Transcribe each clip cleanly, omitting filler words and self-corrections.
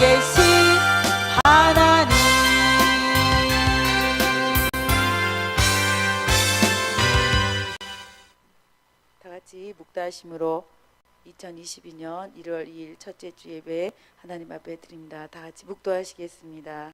살아계신 하나님. 다 같이 묵다심으로 2022년 1월 2일 첫째 주 예배 하나님 앞에 드립니다. 다 같이 묵도하시겠습니다.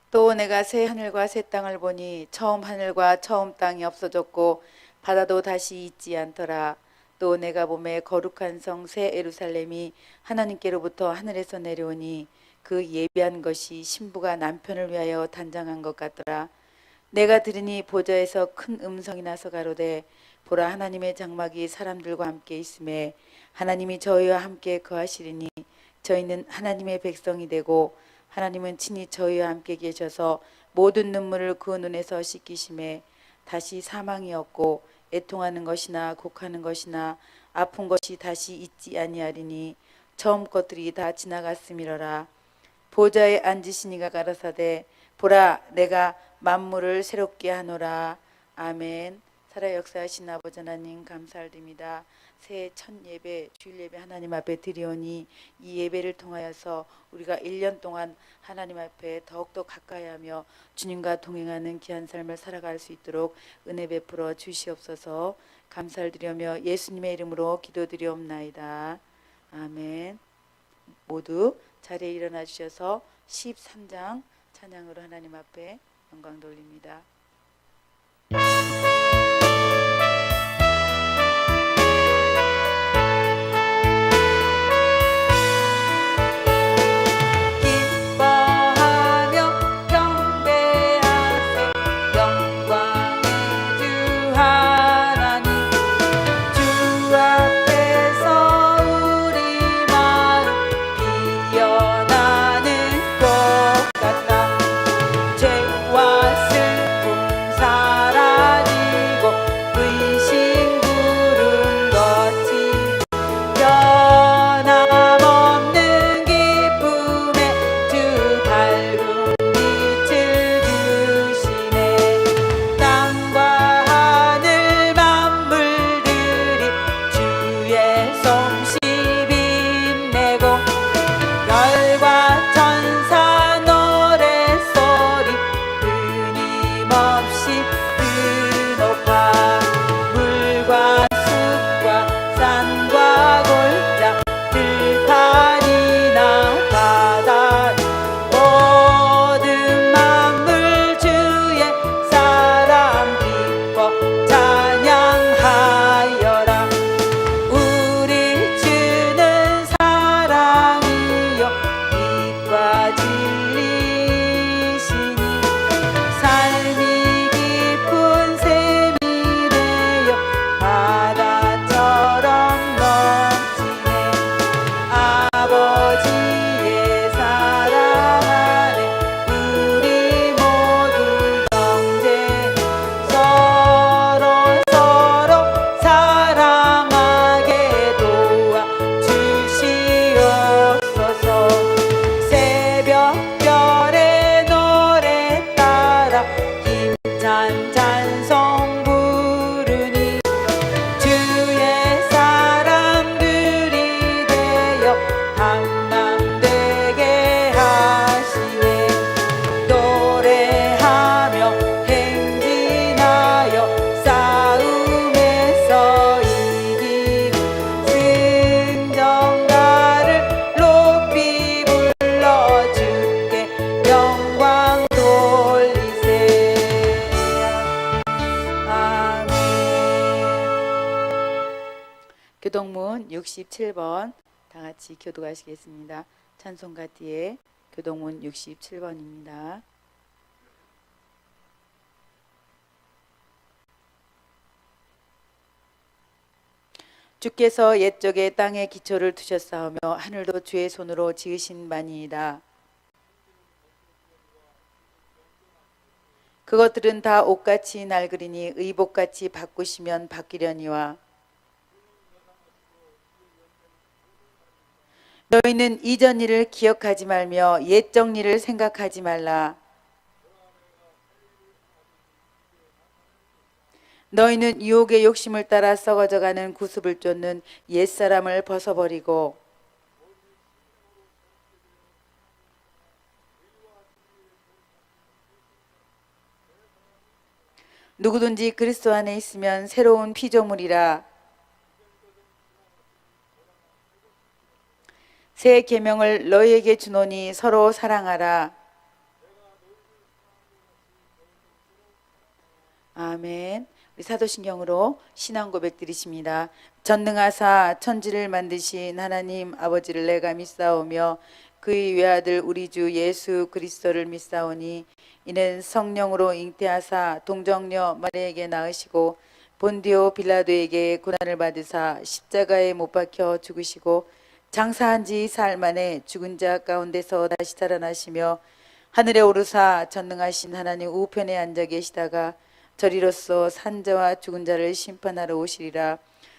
또 내가 새 하늘과 새 땅을 보니 처음 하늘과 처음 땅이 없어졌고 바다도 다시 있지 않더라. 또 내가 보매 거룩한 성 새 예루살렘이 하나님께로부터 하늘에서 내려오니 그 예비한 것이 신부가 남편을 위하여 단장한 것 같더라. 내가 들으니 보좌에서 큰 음성이 나서 가로되 보라, 하나님의 장막이 사람들과 함께 있음에 하나님이 저희와 함께 거하시리니 저희는 하나님의 백성이 되고 하나님은 친히 저희와 함께 계셔서 모든 눈물을 그 눈에서 씻기심에 다시 사망이 없고 애통하는 것이나 곡하는 것이나 아픈 것이 다시 있지 아니하리니 처음 것들이 다 지나갔음이러라. 보좌에 앉으신 이가 가라사대 보라, 내가 만물을 새롭게 하노라. 아멘. 살아 역사하신 아버지 하나님 감사드립니다. 새해 첫 예배, 주일 예배 하나님 앞에 드리오니 이 예배를 통하여서 우리가 1년 동안 하나님 앞에 더욱더 가까이하며 주님과 동행하는 귀한 삶을 살아갈 수 있도록 은혜 베풀어 주시옵소서. 감사를 드리며 예수님의 이름으로 기도드리옵나이다. 아멘. 모두 자리에 일어나 주셔서 13장 찬양으로 하나님 앞에 영광 돌립니다. 교동문 67번 다 같이 교도하시겠습니다. 찬송가 뒤에 교동문 67번입니다. 주께서 옛적에 땅에 기초를 두셨사오며 하늘도 주의 손으로 지으신 바니이다. 그것들은 다 옷같이 낡으리니 의복같이 바꾸시면 바뀌려니와 너희는 이전 일을 기억하지 말며 옛적 일을 생각하지 말라. 너희는 유혹의 욕심을 따라 썩어져가는 구습을 쫓는 옛사람을 벗어버리고 누구든지 그리스도 안에 있으면 새로운 피조물이라. 새 계명을 너희에게 주노니 서로 사랑하라. 아멘. 우리 사도신경으로 신앙 고백 드리십니다. 전능하사 천지를 만드신 하나님 아버지를 내가 믿사오며 그의 외아들 우리 주 예수 그리스도를 믿사오니 이는 성령으로 잉태하사 동정녀 마리에게 낳으시고 본디오 빌라도에게 고난을 받으사 십자가에 못 박혀 죽으시고 장사한 지 사흘 만에 죽은 자 가운데서 다시 살아나시며 하늘에 오르사 전능하신 하나님 우편에 앉아 계시다가 저리로서 산자와 죽은 자를 심판하러 오시리라.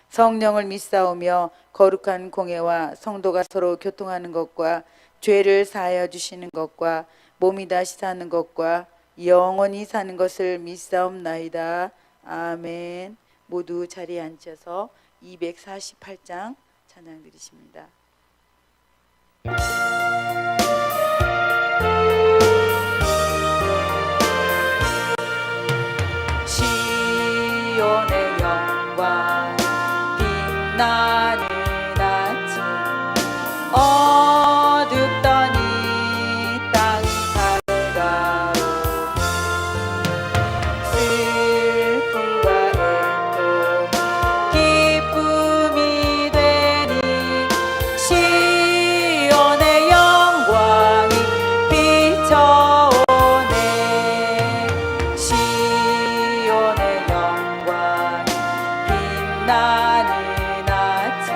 성령을 믿사오며 거룩한 공회와 성도가 서로 교통하는 것과 죄를 사하여 주시는 것과 몸이 다시 사는 것과 영원히 사는 것을 믿사옵나이다. 아멘. 모두 자리에 앉으셔서 248장 찬양 드리십니다. 시온의 영광 빛나는 아침 어둡던 이 땅이 밝아오 슬픔과 애통 기쁨이 되니 시온의 영광이 비춰오네 시온의 영광이 빛나는 아침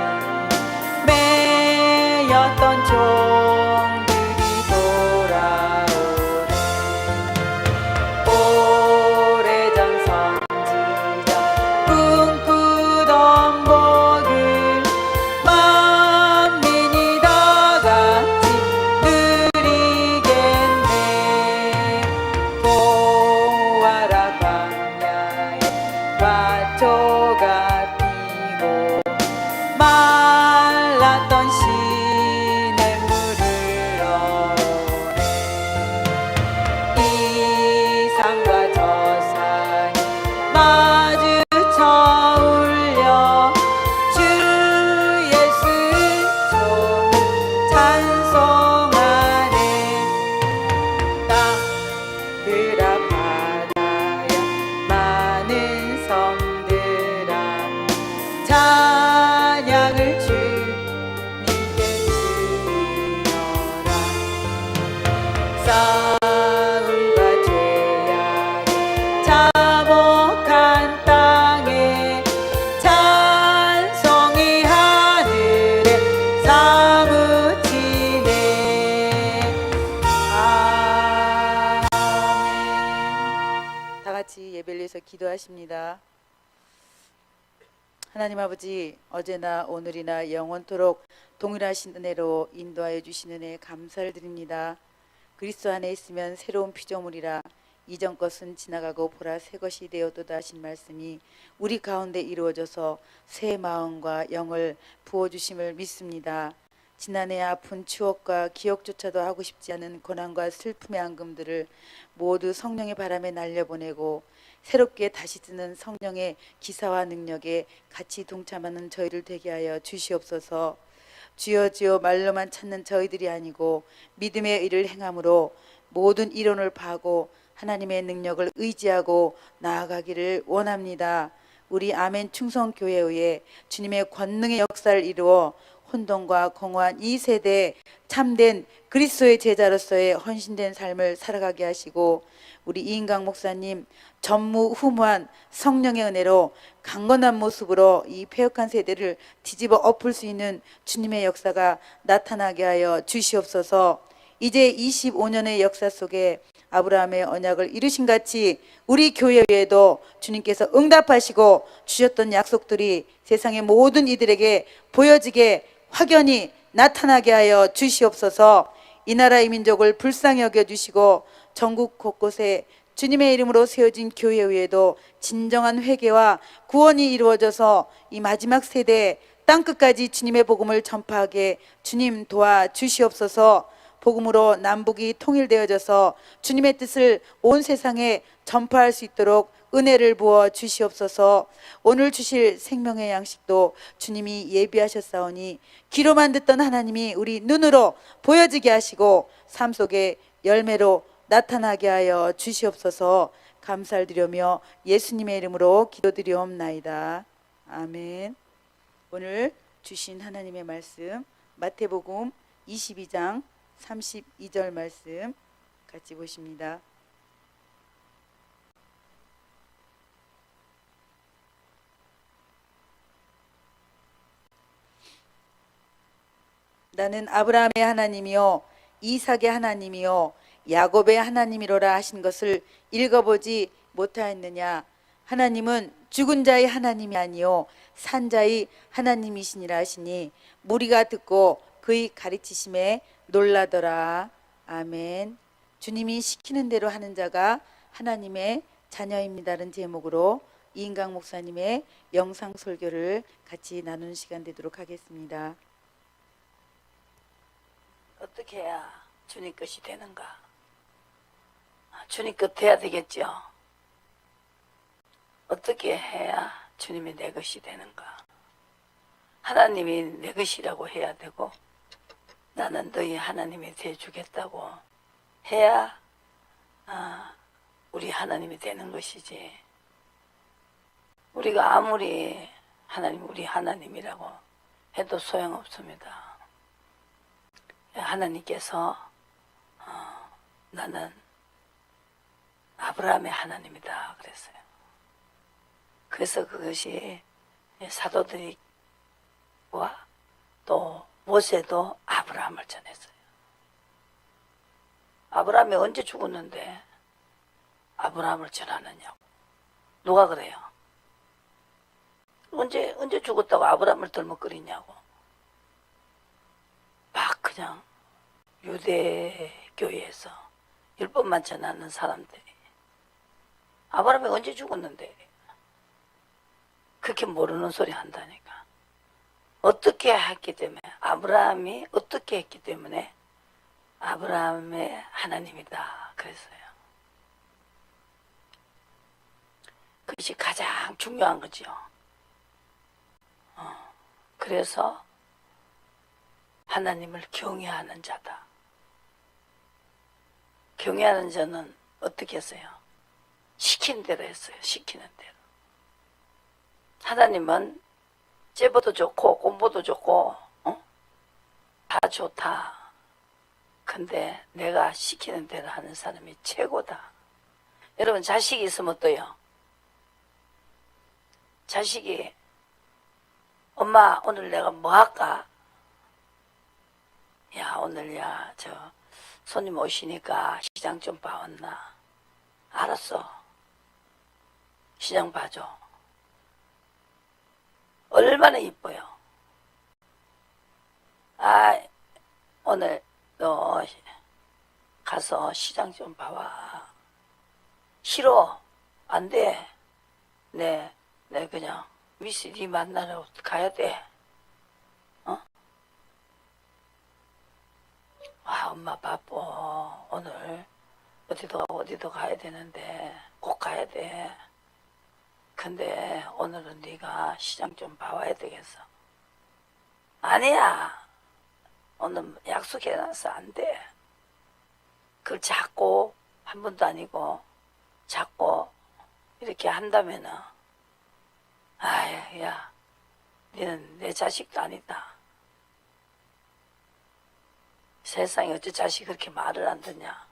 매였던 종들이 돌아오네 오래전 선지자 꿈꾸던 복을 만민이 다 같이 누리겠네 보아라 광야에 화초가 피고 말랐던 시냇물을 얻네 이 산과 저 산이 마주쳐 울려 주 예수 좀 찬송하네 땅들아 바다야 많은 섬들아 찬양을 주님께 드리어라 싸움과 죄악에 자복한 땅에 찬송이 하늘에 사무치네 아멘. 다 같이 예배를 위해서 기도하십니다. 하나님 아버지 어제나 오늘이나 영원토록 동일하신 은혜로 인도하여 주신 은혜에 감사를 드립니다. 그리스도 안에 있으면 새로운 피조물이라 이전 것은 지나가고 보라 새 것이 되었도다 하신 말씀이 우리 가운데 이루어져서 새 마음과 영을 부어주심을 믿습니다. 지난해 아픈 추억과 기억조차도 하고 싶지 않은 고난과 슬픔의 앙금들을 모두 성령의 바람에 날려보내고 새롭게 다시 뜨는 성령의 기사와 능력에 같이 동참하는 저희를 되게 하여 주시옵소서. 주여 주여 말로만 찾는 저희들이 아니고 믿음의 일을 행함으로 모든 이론을 파고 하나님의 능력을 의지하고 나아가기를 원합니다. 우리 아멘 충성교회에 주님의 권능의 역사를 이루어 혼돈과 공허한 이 세대에 참된 그리스도의 제자로서의 헌신된 삶을 살아가게 하시고, 우리 이인강 목사님 전무후무한 성령의 은혜로 강건한 모습으로 이 패역한 세대를 뒤집어 엎을 수 있는 주님의 역사가 나타나게 하여 주시옵소서. 이제 25년의 역사 속에 아브라함의 언약을 이루신 같이 우리 교회 위에도 주님께서 응답하시고 주셨던 약속들이 세상의 모든 이들에게 보여지게 확연히 나타나게 하여 주시옵소서. 이 나라 이 민족을 불쌍히 여겨주시고 전국 곳곳에 주님의 이름으로 세워진 교회 위에도 진정한 회개와 구원이 이루어져서 이 마지막 세대에 땅끝까지 주님의 복음을 전파하게 주님 도와주시옵소서. 복음으로 남북이 통일되어져서 주님의 뜻을 온 세상에 전파할 수 있도록 은혜를 부어 주시옵소서. 오늘 주실 생명의 양식도 주님이 예비하셨사오니 귀로만 듣던 하나님이 우리 눈으로 보여지게 하시고 삶 속에 열매로 나타나게 하여 주시옵소서. 감사를 드리며 예수님의 이름으로 기도드리옵나이다. 아멘. 오늘 주신 하나님의 말씀 마태복음 22장 32절 말씀 같이 보십니다. 나는 아브라함의 하나님이요 이삭의 하나님이요 야곱의 하나님이로라 하신 것을 읽어보지 못하였느냐. 하나님은 죽은 자의 하나님이 아니요 산 자의 하나님이시니라 하시니 무리가 듣고 그의 가르치심에 놀라더라. 아멘. 주님이 시키는 대로 하는 자가 하나님의 자녀입니다라는 제목으로 이인강 목사님의 영상 설교를 같이 나누는 시간 되도록 하겠습니다. 어떻게 해야 주님 것이 되는가? 주님 것 돼야 되겠죠. 어떻게 해야 주님이 내 것이 되는가? 하나님이 내 것이라고 해야 되고 나는 너희 하나님이 되어주겠다고 해야 우리 하나님이 되는 것이지. 우리가 아무리 하나님 우리 하나님이라고 해도 소용없습니다. 하나님께서 나는 아브라함의 하나님이다 그랬어요. 그래서 그것이 사도들과 또 모세도 아브라함을 전했어요. 아브라함이 언제 죽었는데 아브라함을 전하느냐고. 누가 그래요? 언제 죽었다고 아브라함을 덜먹거리냐고. 막 그냥 유대교회에서 율법만 전하는 사람들이 아브라함이 언제 죽었는데 그렇게 모르는 소리 한다니까. 어떻게 했기 때문에 아브라함이 어떻게 했기 때문에 아브라함의 하나님이다 그랬어요. 그것이 가장 중요한 거죠. 그래서 하나님을 경외하는 자다. 경외하는 자는 어떻게 했어요? 시킨 대로 했어요. 시키는 대로. 하나님은 제보도 좋고 공부도 좋고 다 좋다. 근데 내가 시키는 대로 하는 사람이 최고다. 여러분 자식이 있으면 어때요? 자식이 엄마 오늘 내가 뭐 할까? 야 오늘 저 손님 오시니까 시장 좀 봐왔나? 알았어. 시장 봐줘. 얼마나 이뻐요. 오늘 너 가서 시장 좀 봐와. 싫어. 안 돼. 네 그냥 미스 네 만나러 가야 돼. 엄마 바빠. 오늘 어디도 가야 되는데 꼭 가야 돼. 근데 오늘은 네가 시장 좀 봐와야 되겠어. 아니야. 오늘 약속해놔서 안 돼. 그걸 자꾸 한 번도 아니고 자꾸 이렇게 한다면은 야 니는 내 자식도 아니다. 세상에 어째 자식이 그렇게 말을 안 듣냐.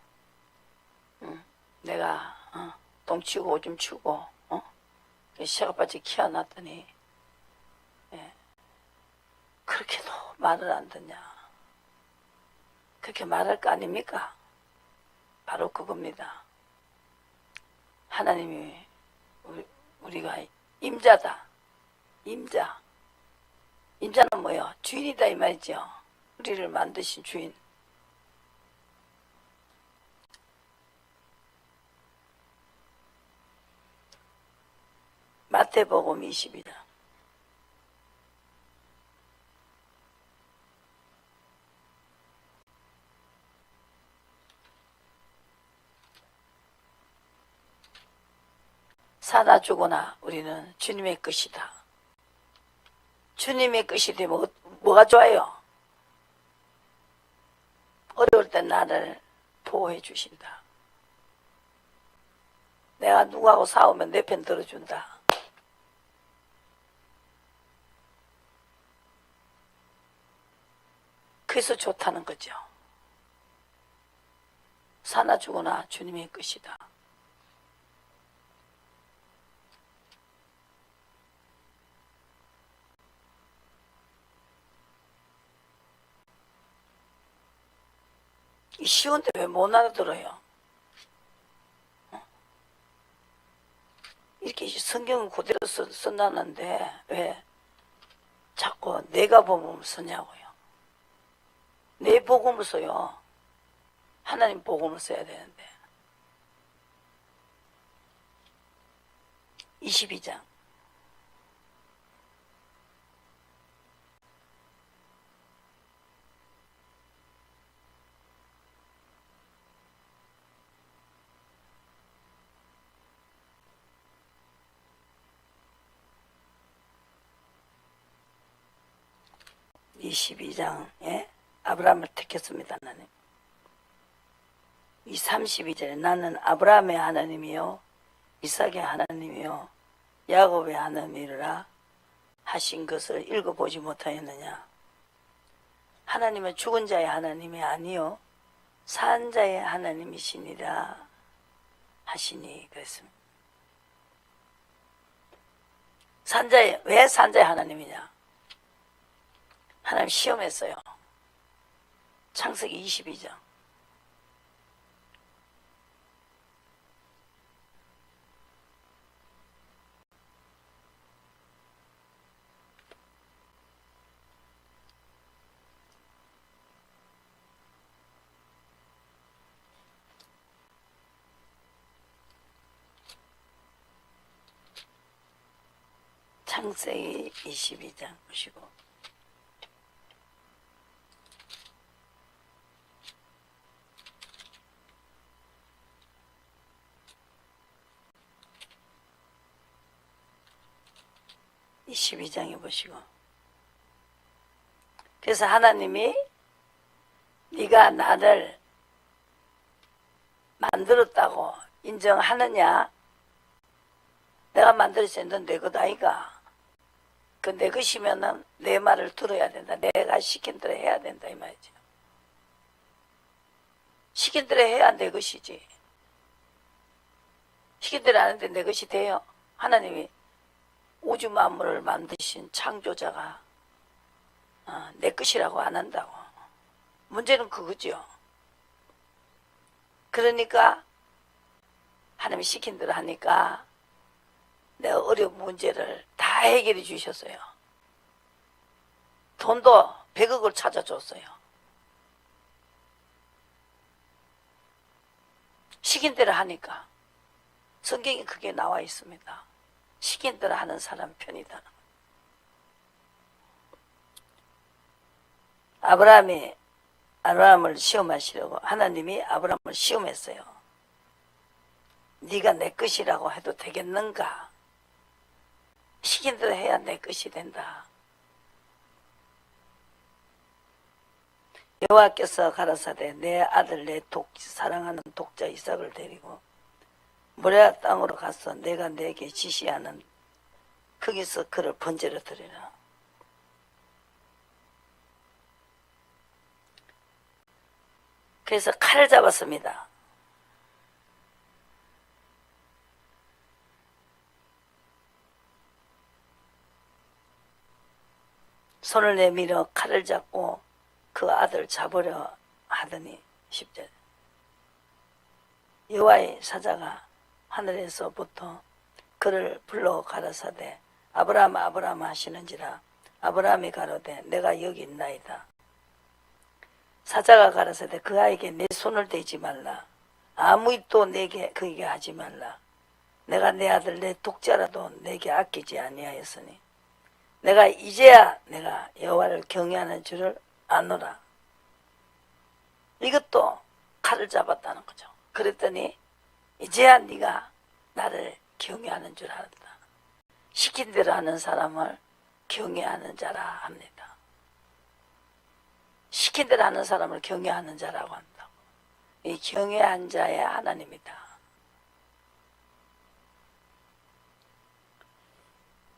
응? 내가 똥 치우고 오줌 치우고 시아버지 키워놨더니 예, 그렇게도 말을 안 듣냐. 그렇게 말할 거 아닙니까? 바로 그겁니다. 하나님이 우리가 임자다. 임자. 임자는 뭐요? 주인이다 이 말이죠. 우리를 만드신 주인. 마태복음 22장. 사나 죽거나 우리는 주님의 것이다. 주님의 것이 되면 뭐가 좋아요? 어려울 때 나를 보호해 주신다. 내가 누구하고 싸우면 내 편 들어준다. 그래서 좋다는 거죠. 사나 죽거나 주님의 것이다. 쉬운데 왜 못 알아들어요? 이렇게 성경은 그대로 써놨는데 왜 자꾸 내가 복음을 쓰냐고요. 내 복음을 써요. 하나님 복음을 써야 되는데. 22장. 아브라함을 택했습니다. 하나님. 이 32절에 나는 아브라함의 하나님이요 이삭의 하나님이요 야곱의 하나님이라 하신 것을 읽어보지 못하였느냐. 하나님은 죽은 자의 하나님이 아니요 산 자의 하나님이시니라 하시니 그랬습니다. 왜 산자의 하나님이냐. 하나님 시험했어요. 창세기 22장. 창세기 22장 보시고 22장에 보시고 그래서 하나님이 네가 나를 만들었다고 인정하느냐. 내가 만들었지 넌 내 것 아이가. 그 내 것이면은 내 말을 들어야 된다. 내가 시킨 대로 해야 된다 이 말이죠. 시킨 대로 해야 내 것이지. 시킨 대로 안 하는데 내 것이 돼요. 하나님이 우주 만물을 만드신 창조자가 내 것이라고 안 한다고. 문제는 그거죠. 그러니까 하나님이 시킨 대로 하니까 내 어려운 문제를 다 해결해 주셨어요. 돈도 100억을 찾아줬어요. 시킨 대로 하니까. 성경에 그게 나와 있습니다. 시킨 대로 하는 사람 편이다. 아브라함을 시험하시려고 하나님이 아브라함을 시험했어요. 네가 내 것이라고 해도 되겠는가? 시킨 대로 해야 내 것이 된다. 여호와께서 가라사대 내 아들 내 사랑하는 독자 이삭을 데리고 모레아 땅으로 가서 내가 내게 지시하는 거기서 그를 번제로 드리라. 그래서 칼을 잡았습니다. 손을 내밀어 칼을 잡고 그 아들 잡으려 하더니 10절 여호와의 사자가 하늘에서부터 그를 불러 가라사대 아브라함 아브라함 하시는지라 아브라함이 가로되 내가 여기 있나이다. 사자가 가라사대 그 아이에게 내 손을 대지 말라. 아무 일도 내게 그에게 하지 말라. 내가 내 아들 내 독자라도 내게 아끼지 아니하였으니 내가 이제야 내가 여호와를 경외하는 줄을 아노라. 이것도 칼을 잡았다는 거죠. 그랬더니 이제야 네가 나를 경외하는 줄 알았다. 시킨 대로 하는 사람을 경외하는 자라 합니다. 시킨 대로 하는 사람을 경외하는 자라고 한다고. 이 경외한 자의 하나님이다.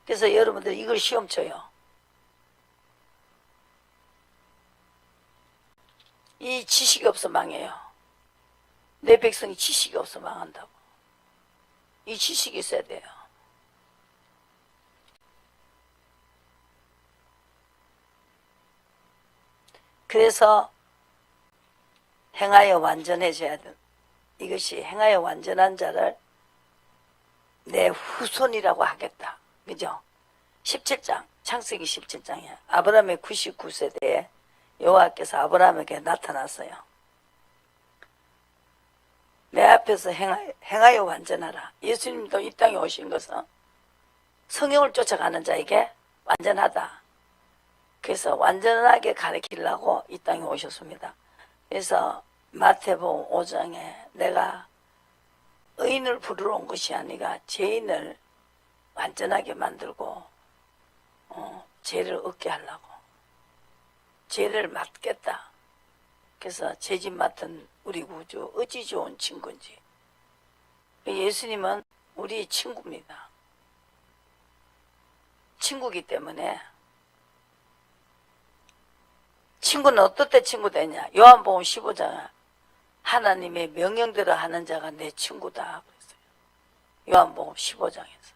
그래서 여러분들 이걸 시험 쳐요. 이 지식이 없어 망해요. 내 백성이 지식이 없어 망한다고. 이 지식이 있어야 돼요. 그래서 행하여 완전해져야 돼. 이것이 행하여 완전한 자를 내 후손이라고 하겠다. 그죠? 17장 창세기 17장이야. 아브라함의 99세대에 여호와께서 아브라함에게 나타났어요. 내 앞에서 행하여 완전하라. 예수님도 이 땅에 오신 것은 성령을 쫓아가는 자에게 완전하다. 그래서 완전하게 가르치려고 이 땅에 오셨습니다. 그래서 마태복음 5장에 내가 의인을 부르러 온 것이 아니라 죄인을 완전하게 만들고 죄를 얻게 하려고 죄를 맡겠다. 그래서 죄짐 맡은 우리 구주 어찌 좋은 친구인지. 예수님은 우리 친구입니다. 친구이기 때문에 친구는 어떨 때 친구 되냐? 요한복음 15장에 하나님의 명령대로 하는 자가 내 친구다 그랬어요. 요한복음 15장에서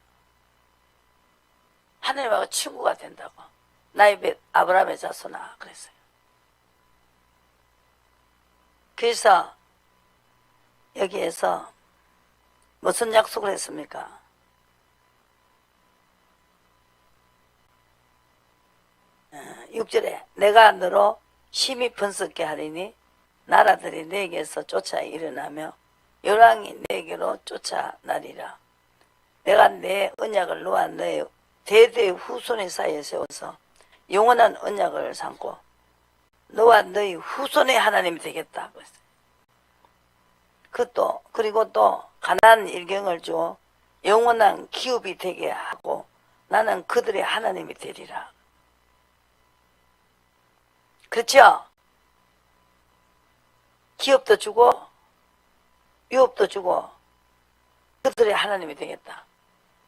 하나님하고 친구가 된다고. 나의 배 아브라함의 자손아 그랬어요. 그래서 여기에서 무슨 약속을 했습니까? 어, 6절에 내가 너로 심히 번성케 하리니 나라들이 내게서 쫓아 일어나며 열왕이 내게로 쫓아나리라. 내가 내 언약을 놓아 너의 대대 후손의 사이에 세워서 영원한 언약을 삼고 너와 너희 후손의 하나님이 되겠다. 그것도 그리고 또 가나안 일경을 주어 영원한 기업이 되게 하고 나는 그들의 하나님이 되리라. 그렇죠? 기업도 주고 유업도 주고 그들의 하나님이 되겠다.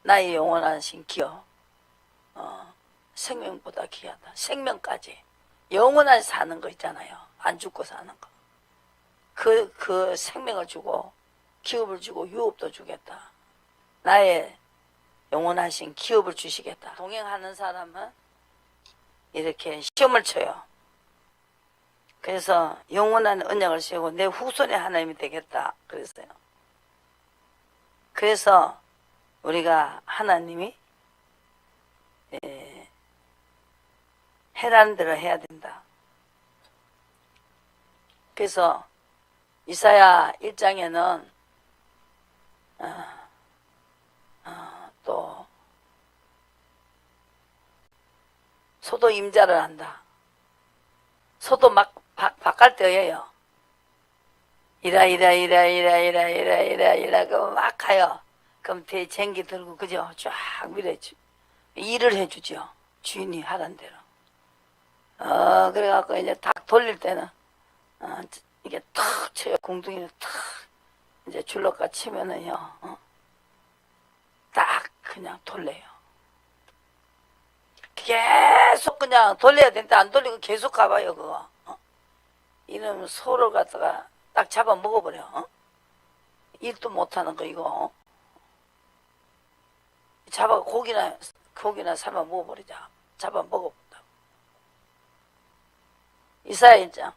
나의 영원한 신 기업. 생명보다 귀하다. 생명까지. 영원한 사는 거 있잖아요. 안 죽고 사는 거. 그 생명을 주고 기업을 주고 유업도 주겠다. 나의 영원하신 기업을 주시겠다. 동행하는 사람은 이렇게 시험을 쳐요. 그래서 영원한 언약을 세우고 내 후손의 하나님이 되겠다 그랬어요. 그래서 우리가 하나님이 해라는 대로 해야 된다. 그래서 이사야 1장에는 또 소도 임자를 한다. 소도 막 바깥 때예요. 이라 그럼 막 가요. 그럼 쟁기 들고 그죠? 쫙 밀어주 일을 해주죠. 주인이 하란 대로. 그래갖고 이제 딱 돌릴 때는 이게 탁 쳐요. 공둥이를 탁 이제 줄로까 치면은요. 딱 그냥 돌려요. 계속 그냥 돌려야 되는데 안 돌리고 계속 가봐요 그거. 이놈 소를 갖다가 딱 잡아 먹어버려. 어? 일도 못하는 거 이거. 어? 잡아 고기나 삶아 먹어버리자. 잡아 먹어본다. 이사야 1장.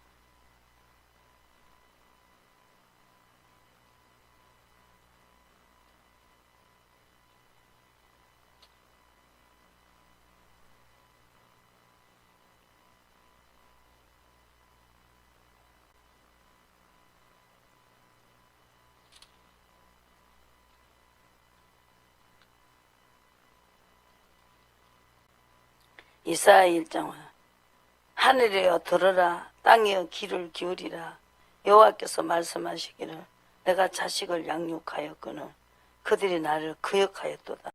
이사야 1장. 하늘이여 들으라, 땅이여 귀를 기울이라. 여호와께서 말씀하시기를 내가 자식을 양육하였거늘 그들이 나를 거역하였도다.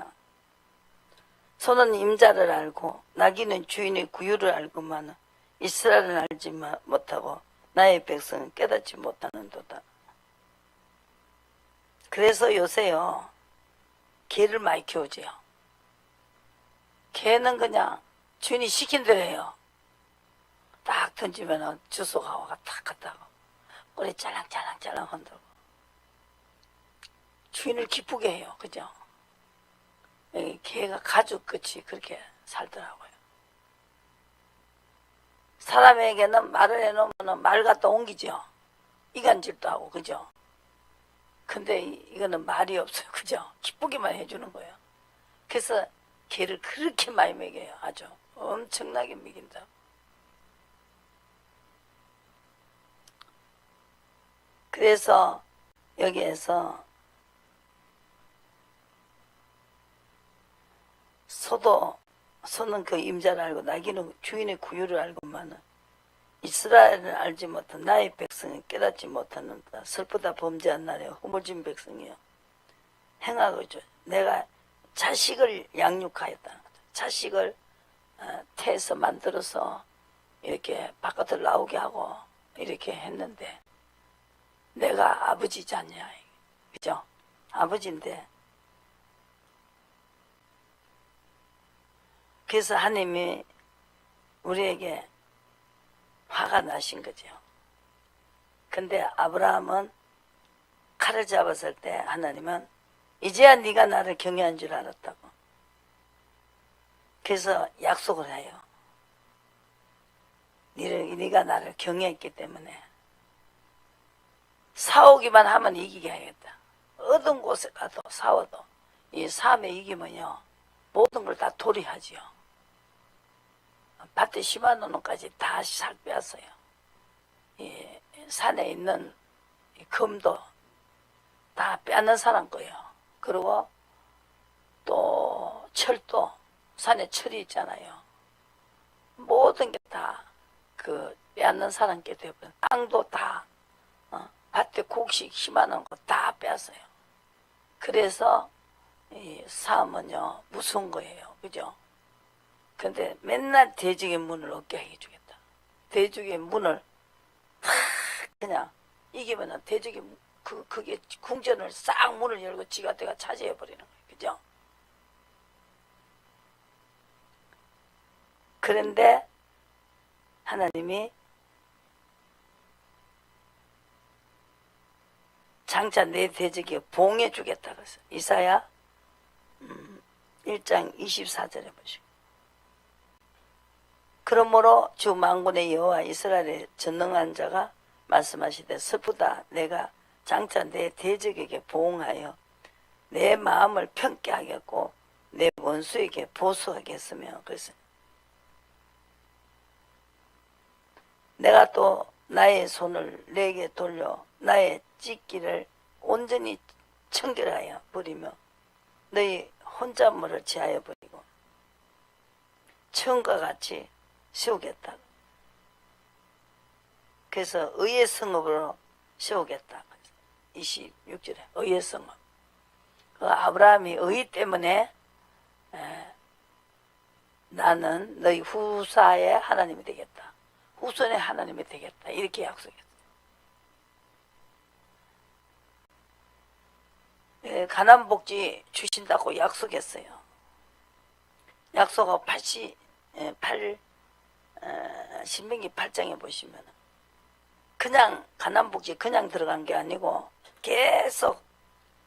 소는 임자를 알고 나귀는 주인의 구유를 알고만 이스라엘은 알지 못하고 나의 백성은 깨닫지 못하는도다. 그래서 요새요 개를 많이 키우지요. 개는 그냥 주인이 시킨 대로 해요. 딱 던지면은 주소가 와가 탁 갔다고 꼬리 짤랑짤랑짤랑 흔들고 주인을 기쁘게 해요. 그죠? 개가 가죽같이 그렇게 살더라고요. 사람에게는 말을 해놓으면 말 갖다 옮기죠. 이간질도 하고 그죠? 근데 이거는 말이 없어요. 그죠? 기쁘게만 해주는 거예요. 그래서 개를 그렇게 많이 먹여요. 아주 엄청나게 먹인다. 그래서 여기에서 소는 그 임자를 알고 나귀는 주인의 구유를 알고만은 이스라엘을 알지 못한 나의 백성은 깨닫지 못하는다. 슬프다 범죄한 날에 허물진 백성이요 행하고죠. 내가 자식을 양육하였다는 거죠. 자식을 태에서 만들어서 이렇게 바깥을 나오게 하고 이렇게 했는데 내가 아버지지 않냐. 그죠? 아버지인데. 그래서 하나님이 우리에게 화가 나신 거죠. 근데 아브라함은 칼을 잡았을 때 하나님은 이제야 네가 나를 경외한 줄 알았다고. 그래서 약속을 해요. 네가 나를 경외했기 때문에 싸우기만 하면 이기게 하겠다. 어떤 곳에 가도 싸워도 이 싸움에 이기면요 모든 걸 다 도리하지요. 밭에 심어놓은 것까지 다 살 빼앗어요. 이 산에 있는 이 금도 다 빼앗는 사람 거예요. 그리고 또 철도 산에 철이 있잖아요. 모든 게 다 그 빼앗는 사람께 되고 땅도 다 밭에 곡식 심어놓은 거 다 빼앗어요. 그래서 이 싸움은요 무서운 거예요. 그죠? 근데 맨날 대적의 문을 얻게 해주겠다. 대적의 문을 그냥 이기면은 대적의 그게 궁전을 싹 문을 열고 지가 내가 차지해 버리는 거예요. 그죠? 그런데 하나님이 장차 내 대적에 봉해 주겠다 그랬어요. 이사야 1장 24절에 보시고 그러므로 주 만군의 여호와 이스라엘의 전능한 자가 말씀하시되 슬프다 내가 장차 내 대적에게 보응하여 내 마음을 편케 하겠고 내 원수에게 보수하겠으며 그래서 내가 또 나의 손을 내게 돌려 나의 찢기를 온전히 청결하여 버리며 너희 혼잣말을 제하여 버리고 처음과 같이 세우겠다. 그래서 의의 성읍으로 세우겠다. 26절에 의의 성읍. 그 아브라함이 의 때문에 나는 너희 후사의 하나님이 되겠다. 후손의 하나님이 되겠다. 이렇게 약속했어요. 가나안 복지 주신다고 약속했어요. 약속하고 신명기 8장에 보시면 그냥 가난복지 그냥 들어간 게 아니고 계속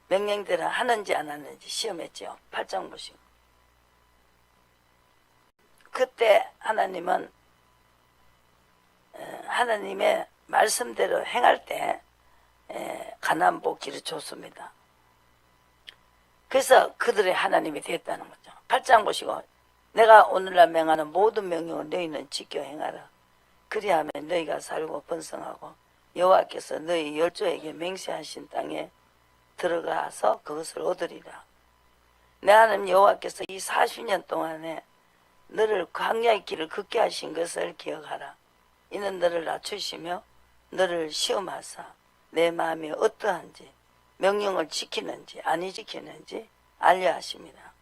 명령대로 하는지 안 하는지 시험했죠. 8장 보시고. 그때 하나님은 하나님의 말씀대로 행할 때 가난복지를 줬습니다. 그래서 그들의 하나님이 됐다는 거죠. 8장 보시고 내가 오늘날 명하는 모든 명령을 너희는 지켜 행하라. 그리하면 너희가 살고 번성하고 여호와께서 너희 열조에게 맹세하신 땅에 들어가서 그것을 얻으리라. 내 하나님 여호와께서 이 40년 동안에 너를 광야의 길을 걷게 하신 것을 기억하라. 이는 너를 낮추시며 너를 시험하사 내 마음이 어떠한지 명령을 지키는지 아니 지키는지 알려 하십니다.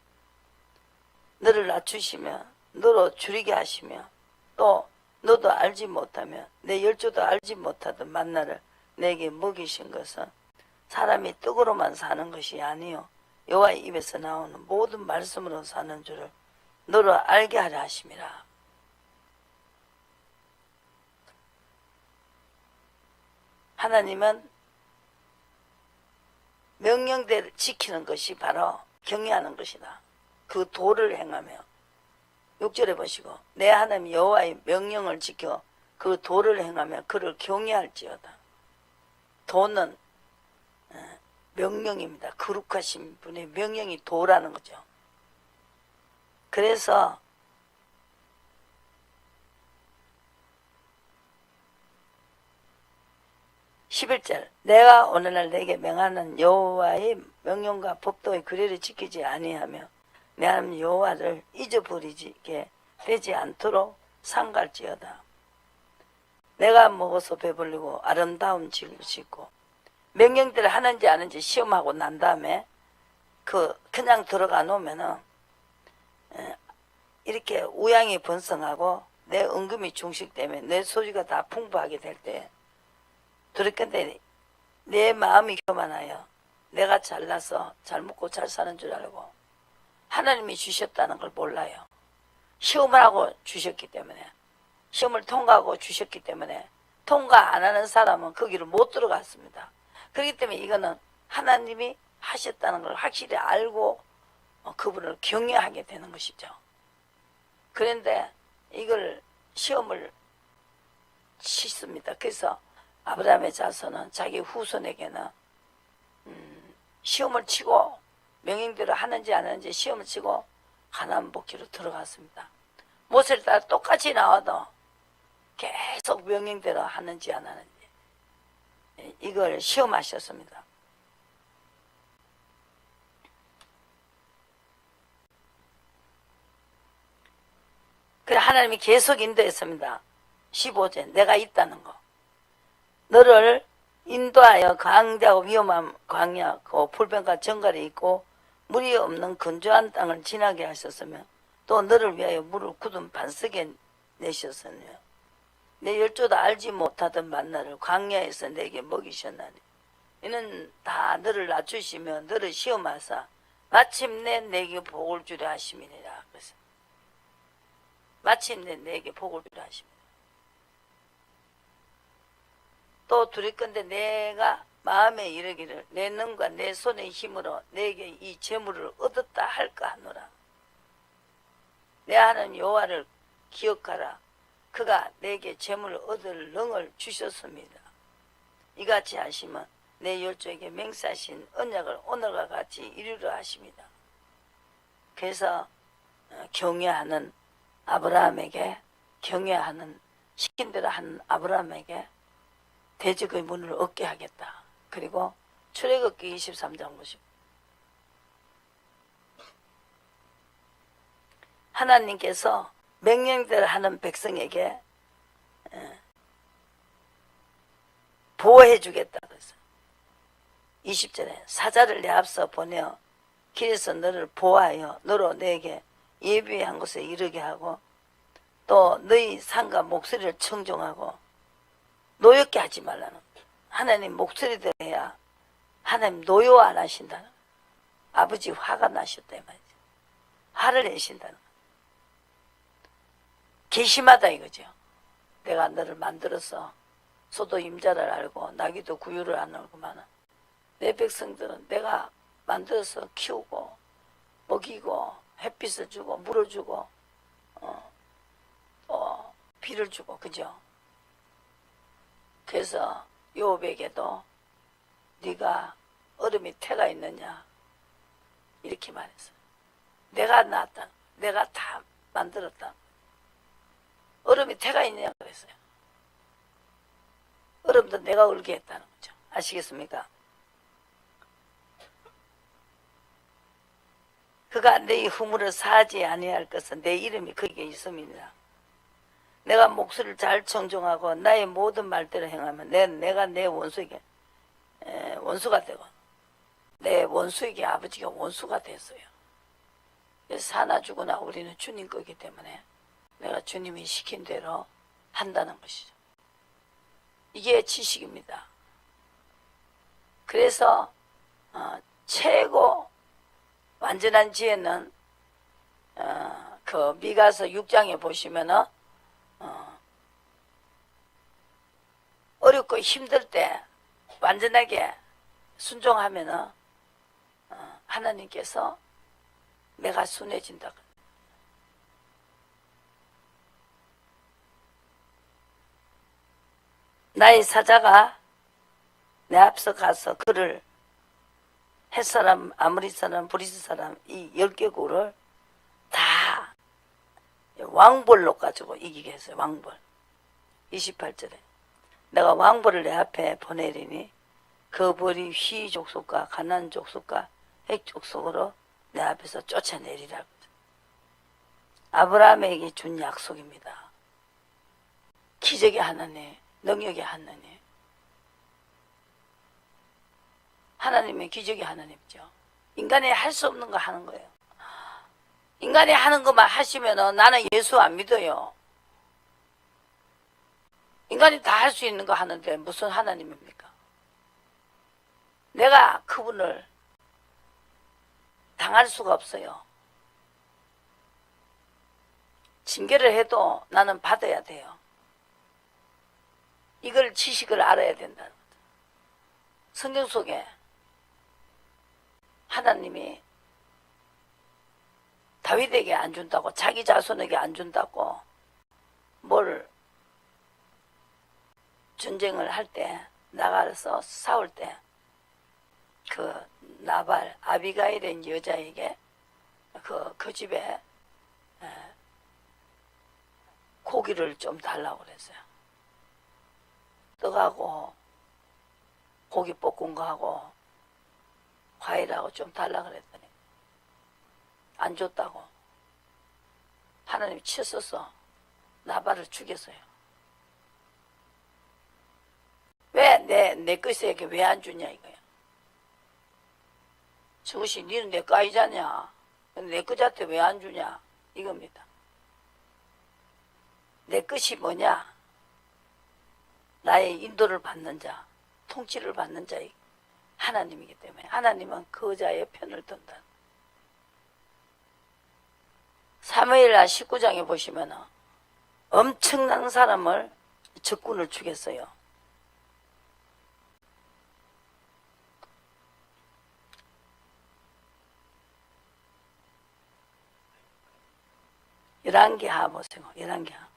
너를 낮추시며 너로 줄이게 하시며 또 너도 알지 못하며 내 열조도 알지 못하던 만나를 내게 먹이신 것은 사람이 떡으로만 사는 것이 아니요 여호와의 입에서 나오는 모든 말씀으로 사는 줄을 너로 알게 하려 하심이라. 하나님은 명령대로 지키는 것이 바로 경외하는 것이다. 그 도를 행하며 6절에 보시고 내 하나님 여호와의 명령을 지켜 그 도를 행하며 그를 경외할지어다. 도는 명령입니다. 거룩하신 분의 명령이 도라는 거죠. 그래서 11절 내가 오늘날 내게 명하는 여호와의 명령과 법도의 규례를 지키지 아니하며 내 하나님 여호와를 잊어버리게 되지 않도록 상갈지어다. 내가 먹어서 배불리고 아름다운 집을 짓고 명령대로 하는지 아는지 시험하고 난 다음에 그냥 들어가 놓으면은 이렇게 우양이 번성하고 내 은금이 중식되면 내 소유가 다 풍부하게 될 때 그렇게 내 마음이 교만하여 내가 잘나서 잘 먹고 잘 사는 줄 알고 하나님이 주셨다는 걸 몰라요. 시험을 하고 주셨기 때문에 시험을 통과하고 주셨기 때문에 통과 안 하는 사람은 거기를 못 들어갔습니다. 그렇기 때문에 이거는 하나님이 하셨다는 걸 확실히 알고 그분을 경외하게 되는 것이죠. 그런데 이걸 시험을 치습니다. 그래서 아브라함의 자손은 자기 후손에게는 시험을 치고 명령대로 하는지 안 하는지 시험을 치고 가나안 복지로 들어갔습니다. 모세를 따라 똑같이 나와도 계속 명령대로 하는지 안 하는지 이걸 시험하셨습니다. 그래 하나님이 계속 인도했습니다. 15절 내가 있다는 거. 너를 인도하여 강대하고 위험한 광야, 풀변과 정갈이 있고 물이 없는 건조한 땅을 지나게 하셨으며 또 너를 위하여 물을 굳은 반석에 내셨으며 내 열조도 알지 못하던 만나를 광야에서 내게 먹이셨나니 이는 다 너를 낮추시며 너를 시험하사 마침내 내게 복을 주려 하심이니라. 그래서 마침내 내게 복을 주려 하심이니라. 또 두렵건대 내가 마음에 이르기를 내 능과 내 손의 힘으로 내게 이 재물을 얻었다 할까 하노라. 내 하나님 여호와를 기억하라. 그가 내게 재물을 얻을 능을 주셨습니다. 이같이 하시면 내 열조에게 맹세하신 언약을 오늘과 같이 이루려 하십니다. 그래서 경외하는 아브라함에게 경외하는 시킨 대로 하는 아브라함에게 대적의 문을 얻게 하겠다. 그리고 출애굽기 23장 보시고 하나님께서 명령대로 하는 백성에게 보호해 주겠다. 그래서 20절에 사자를 내 앞서 보내어 길에서 너를 보호하여 너로 내게 예비한 곳에 이르게 하고 또 너희 상과 목소리를 청종하고 노엽게 하지 말라는 거예요. 하나님 목소리대로 해야 하나님 노여 안 하신다는 거예요. 아버지 화가 나셨다 이 말이죠. 화를 내신다는 거예요. 괘씸하다 이거죠. 내가 너를 만들어서 소도 임자를 알고 나귀도 구유를 안 알고만 내 백성들은 내가 만들어서 키우고 먹이고 햇빛을 주고 물을 주고 또 비를 주고 그죠? 그래서 요백에도 네가 얼음이 태가 있느냐 이렇게 말했어요. 내가 낳았다. 내가 다 만들었다. 얼음이 태가 있느냐 그랬어요. 얼음도 내가 울게 했다는 거죠. 아시겠습니까? 그가 내 후물을 사하지 아니할 것은 내 이름이 거기에 있음이니라. 내가 목소리를 잘 청종하고 나의 모든 말대로 행하면 내가 내 원수에게 원수가 되고 내 원수에게 아버지가 원수가 됐어요. 그래서 사나 죽으나 우리는 주님 거기 때문에 내가 주님이 시킨 대로 한다는 것이죠. 이게 지식입니다. 그래서 최고 완전한 지혜는 그 미가서 6장에 보시면은 어렵고 힘들 때 완전하게 순종하면은 하나님께서 내가 순해진다. 나의 사자가 내 앞서 가서 그를 햇사람, 아무리 사람, 브리스 사람 이 10개국을 다 왕벌로 가지고 이기게 했어요. 왕벌. 28절에 내가 왕벌을 내 앞에 보내리니 그 벌이 휘 족속과 가난 족속과 핵 족속으로 내 앞에서 쫓아내리라. 아브라함에게 준 약속입니다. 기적의 하나님, 능력의 하나님. 하나님의 기적의 하나님이죠. 인간이 할 수 없는 거 하는 거예요. 인간이 하는 것만 하시면 나는 예수 안 믿어요. 인간이 다 할 수 있는 거 하는데 무슨 하나님입니까? 내가 그분을 당할 수가 없어요. 징계를 해도 나는 받아야 돼요. 이걸 지식을 알아야 된다는 거죠. 성경 속에 하나님이 다윗에게 안 준다고, 자기 자손에게 안 준다고 뭘 전쟁을 할 때 나가서 싸울 때 그 나발 아비가일의 여자에게 그 집에 고기를 좀 달라고 그랬어요. 떡하고 고기 볶은 거하고 과일하고 좀 달라고 그랬더니 안 줬다고 하나님이 치셨어. 나발을 죽였어요. 왜 내 것에게 왜 안 주냐 이거야. 저것이 니는 내 거 아니잖냐. 내 것한테 왜 안 주냐 이겁니다. 내 것이 뭐냐. 나의 인도를 받는 자, 통치를 받는 자 하나님이기 때문에 하나님은 그 자의 편을 든다. 사무엘하 19장에 보시면 엄청난 사람을 적군을 죽였어요. 열왕기하 보세요. 열왕기하.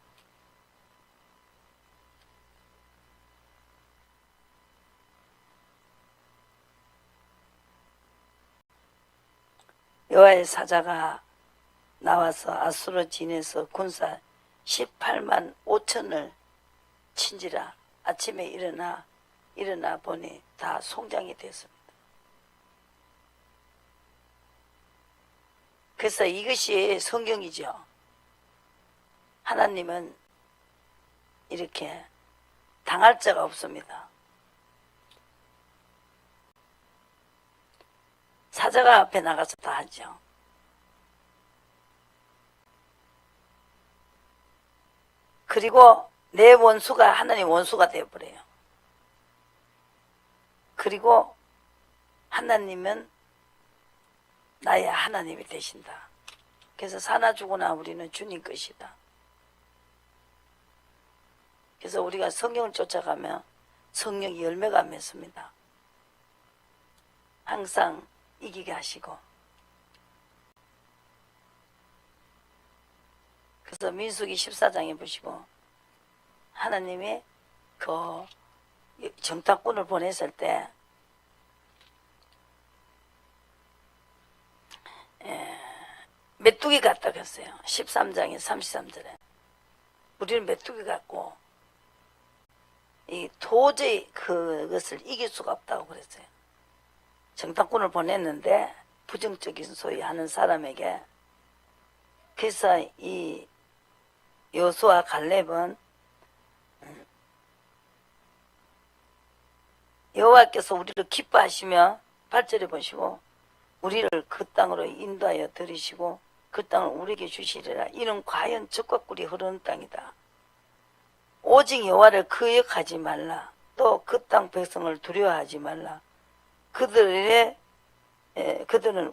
여호와의 사자가 나와서 아수르 진에서 군사 18만 5천을 친지라. 아침에 일어나 보니 다 송장이 됐습니다. 그래서 이것이 성경이죠. 하나님은 이렇게 당할 자가 없습니다. 사자가 앞에 나가서 다 하죠. 그리고 내 원수가 하나님 원수가 되어버려요. 그리고 하나님은 나의 하나님이 되신다. 그래서 사나 죽으나 우리는 주님 것이다. 그래서 우리가 성경을 쫓아가면 성령이 열매가 맺습니다. 항상 이기게 하시고. 그래서 민수기 14장에 보시고 하나님이 그 정탐꾼을 보냈을 때 메뚜기 같다 그랬어요. 13장에 33절에 우리는 메뚜기 같고 도저히 그것을 이길 수가 없다고 그랬어요. 정탐꾼을 보냈는데 부정적인 소리 하는 사람에게. 그래서 이 여호수아 갈렙은 여호와께서 우리를 기뻐하시며 8절에 보시고 우리를 그 땅으로 인도하여 들이시고 그 땅을 우리에게 주시리라. 이는 과연 젖과 꿀이 흐르는 땅이다. 오직 여호와를 거역하지 말라. 또 그 땅 백성을 두려워하지 말라. 그들은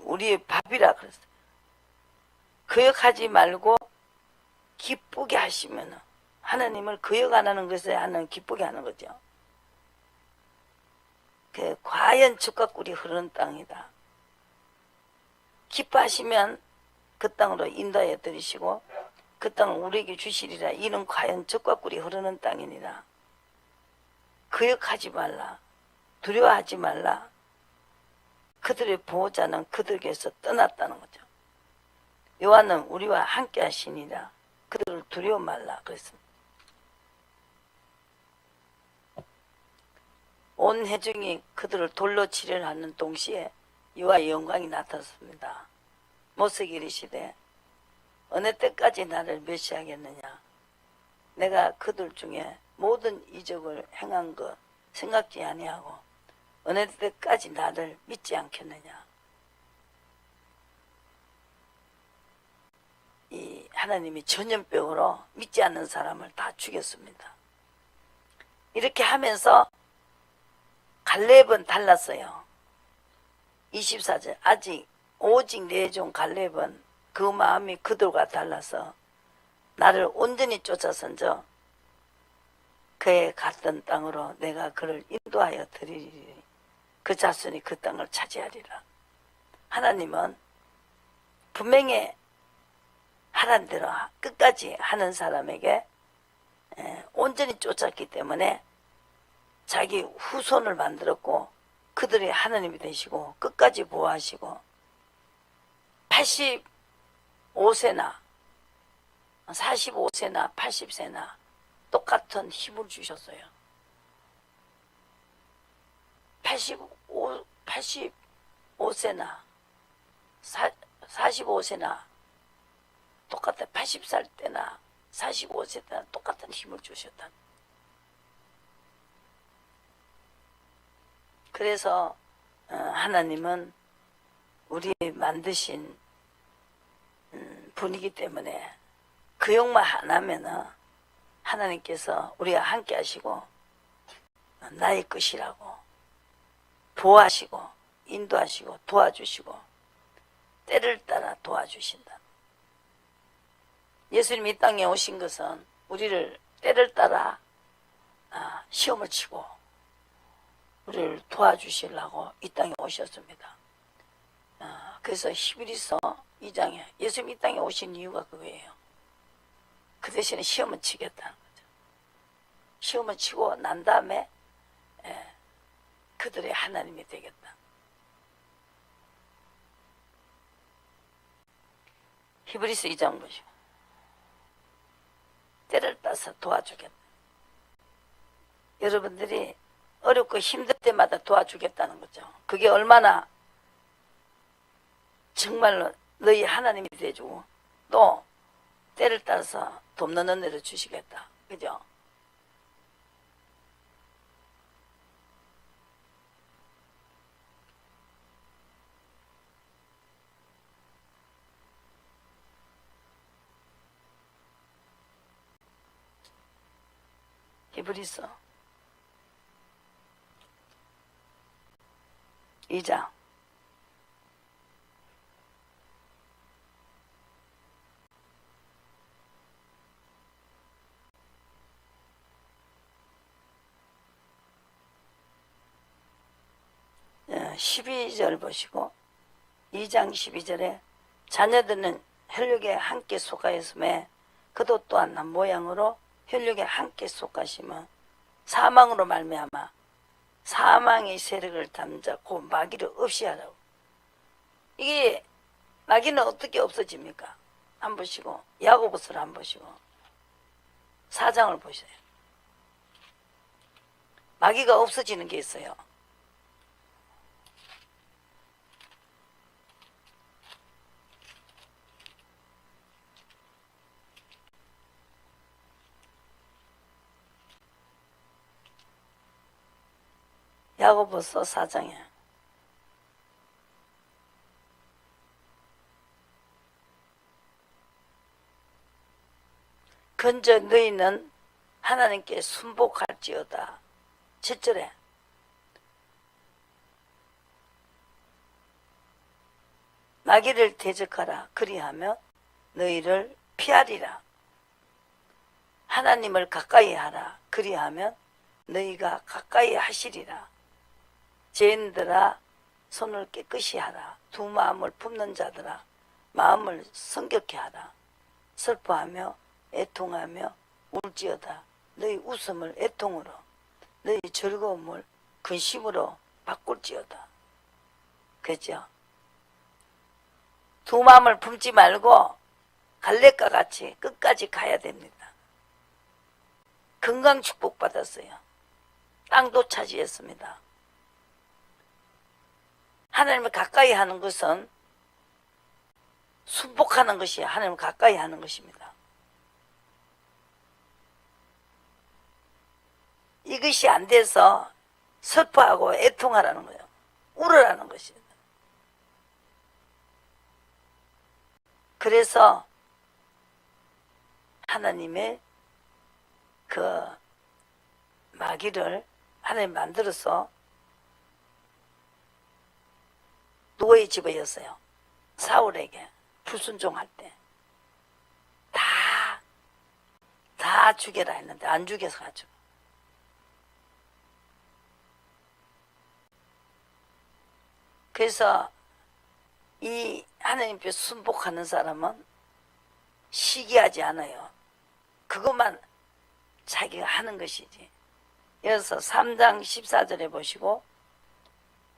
우리의 밥이라 그랬어요. 거역하지 말고 기쁘게 하시면 하나님을 거역 안 하는 것에 하나님 기쁘게 하는 거죠. 과연 젖과 꿀이 흐르는 땅이다. 기뻐하시면 그 땅으로 인도하여 들이시고 그 땅을 우리에게 주시리라. 이는 과연 젖과 꿀이 흐르는 땅이니라. 거역하지 말라. 두려워하지 말라. 그들의 보호자는 그들에게서 떠났다는 거죠. 여호와는 우리와 함께 하시니라. 그들을 두려워 말라 그랬습니다. 온 회중이 그들을 돌로 치려 하는 동시에 여호와의 영광이 나타났습니다. 모세에게 이르시되 어느 때까지 나를 멸시하겠느냐. 내가 그들 중에 모든 이적을 행한 것 생각지 아니하고 어느 때까지 나를 믿지 않겠느냐. 이 하나님이 전염병으로 믿지 않는 사람을 다 죽였습니다. 이렇게 하면서 갈렙은 달랐어요. 24절 아직 오직 내 종 갈렙은 그 마음이 그들과 달라서 나를 온전히 쫓아선저 그의 갔던 땅으로 내가 그를 인도하여 드리리니 그 자손이 그 땅을 차지하리라. 하나님은 분명히 하란 대로 끝까지 하는 사람에게 온전히 쫓았기 때문에 자기 후손을 만들었고 그들이 하나님이 되시고 끝까지 보호하시고 85세나 45세나 80세나 똑같은 힘을 주셨어요. 85세나 45세나 똑같아. 80살 때나 45세 때나 똑같은 힘을 주셨다. 그래서 하나님은 우리 만드신 분이기 때문에 그 욕만 안 하면은 하나님께서 우리와 함께 하시고 나의 것이라고 보호하시고 인도하시고 도와주시고 때를 따라 도와주신다. 예수님이 이 땅에 오신 것은 우리를 때를 따라 시험을 치고 우리를 도와주시려고 이 땅에 오셨습니다. 그래서 히브리서 2장에 예수님이 이 땅에 오신 이유가 그거예요. 그 대신에 시험을 치겠다는 거죠. 시험을 치고 난 다음에 그들의 하나님이 되겠다. 히브리서 2장 보시고 때를 따서 도와주겠다. 여러분들이 어렵고 힘들 때마다 도와주겠다는 거죠. 그게 얼마나 정말로 너희 하나님이 되주고 또 때를 따라서 돕는 은혜를 주시겠다. 그죠? 히브리서 2장 12절 보시고 2장 12절에 자녀들은 혈육에 함께 속하였음에 그도 또한 남 모양으로 혈육에 함께 속하시면 사망으로 말미암아 사망의 세력을 잠자고 마귀를 없이 하라고. 이게 마귀는 어떻게 없어집니까? 한 보시고 야고보서를 한 보시고 4장을 보세요. 마귀가 없어지는 게 있어요. 야고보서 4장에 근저 너희는 하나님께 순복할지어다. 7절에 마귀를 대적하라. 그리하면 너희를 피하리라. 하나님을 가까이 하라. 그리하면 너희가 가까이 하시리라. 죄인들아 손을 깨끗이 하라. 두 마음을 품는 자들아 마음을 성격케 하라. 슬퍼하며 애통하며 울지어다. 너희 웃음을 애통으로 너희 즐거움을 근심으로 바꿀지어다. 그죠? 두 마음을 품지 말고 갈렙과 같이 끝까지 가야 됩니다. 건강 축복받았어요. 땅도 차지했습니다. 하나님을 가까이 하는 것은 순복하는 것이 하나님을 가까이 하는 것입니다. 이것이 안 돼서 슬퍼하고 애통하라는 거예요. 울으라는 것이에요. 그래서 하나님의 그 마귀를 하나님 만들어서 노예 집어였어요. 사울에게 불순종할 때 다 죽여라 했는데 안 죽여서 가지고 그래서 이 하나님께 순복하는 사람은 시기하지 않아요. 그것만 자기가 하는 것이지. 그래서 3장 14절에 보시고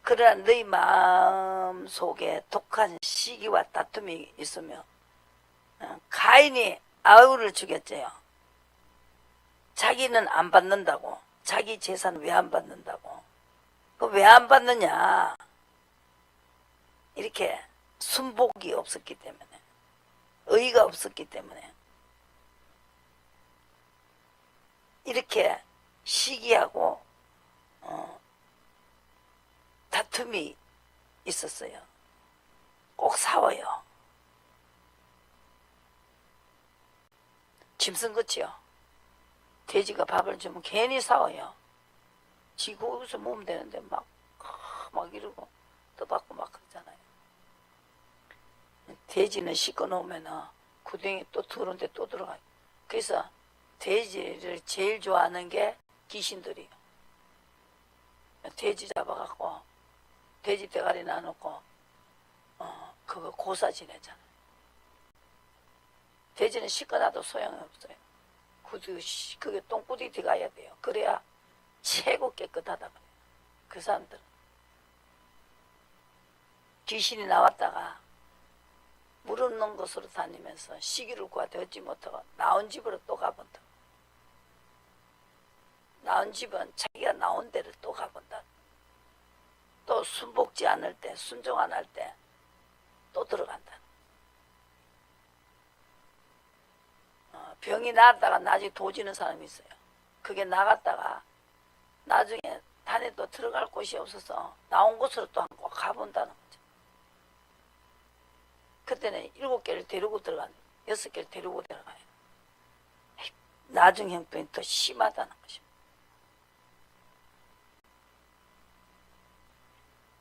그러나 너희 마음 속에 독한 시기와 다툼이 있으며 가인이 아우를 죽였대요. 자기는 안 받는다고. 자기 재산 왜 안 받는다고. 그 왜 안 받느냐. 이렇게 순복이 없었기 때문에 의의가 없었기 때문에 이렇게 시기하고 다툼이 있었어요. 꼭 싸워요. 짐승 같지요. 돼지가 밥을 주면 괜히 싸워요. 지 거기서 먹으면 되는데 막 이러고 떠받고 막 그러잖아요. 돼지는 씻고 놓으면 구덩이 또 들어오는데 또 들어가요. 그래서 돼지를 제일 좋아하는 게 귀신들이에요. 돼지 잡아갖고 돼지 대가리 놔놓고 그거 고사 지내잖아요. 돼지는 씻고 놔도 소용이 없어요. 그게 똥구덩이 들어가야 돼요. 그래야 최고 깨끗하다 그래요. 그 사람들은 귀신이 나왔다가 물 없는 곳으로 다니면서 시기를 구하되 얻지 못하고 나온 집으로 또 가본다. 나온 집은 자기가 나온 데를 또 가본다. 또 순복지 않을 때, 순종 안 할 때 또 들어간다. 병이 나았다가 나중에 도지는 사람이 있어요. 그게 나갔다가 나중에 단에 또 들어갈 곳이 없어서 나온 곳으로 또 한 번 가본다는 거죠. 그때는 7개를 데리고 들어간 6개를 데리고 들어가요. 나중 형편이 더 심하다는 것입니다.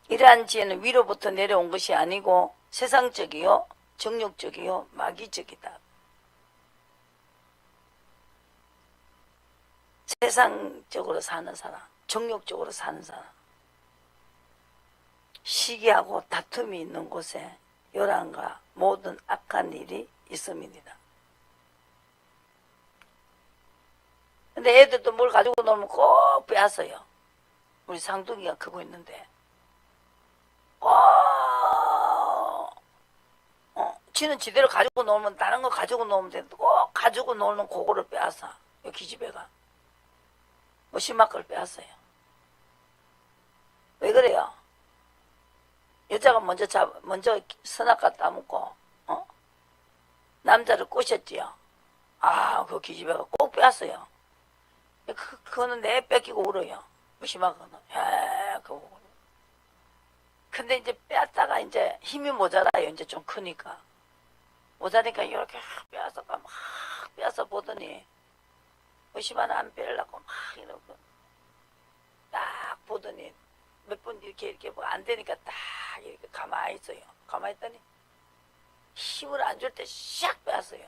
이러한 지혜는 위로부터 내려온 것이 아니고 세상적이요 정욕적이요 마귀적이다. 세상적으로 사는 사람, 정욕적으로 사는 사람, 시기하고 다툼이 있는 곳에 요란과 모든 악한 일이 있음이니라. 근데 애들도 뭘 가지고 놀면 꼭 빼앗어요. 우리 상둥이가 크고 있는데 지는 지대로 가지고 놀면 다른 거 가지고 놀면 되는데 꼭 가지고 놀는 그거를 빼앗아. 요 기집애가 뭐 심한 걸 빼앗어요. 왜 그래요? 여자가 먼저 선악 갖다 묻고 남자를 꼬셨지요. 그 기집애가 꼭 빼앗어요. 그거는 내 뺏기고 울어요. 무심한 거는. 그거. 근데 이제 빼앗다가 이제 힘이 모자라요. 이제 좀 크니까. 모자니까 이렇게 빼앗아가 막 빼앗아 보더니 무심한 안 빼려고 막 이러고 딱 보더니 몇 번 이렇게 뭐 안 되니까 딱 이렇게 가만히 있어요. 가만히 있더니 힘을 안 줄 때 샥 빼앗어요.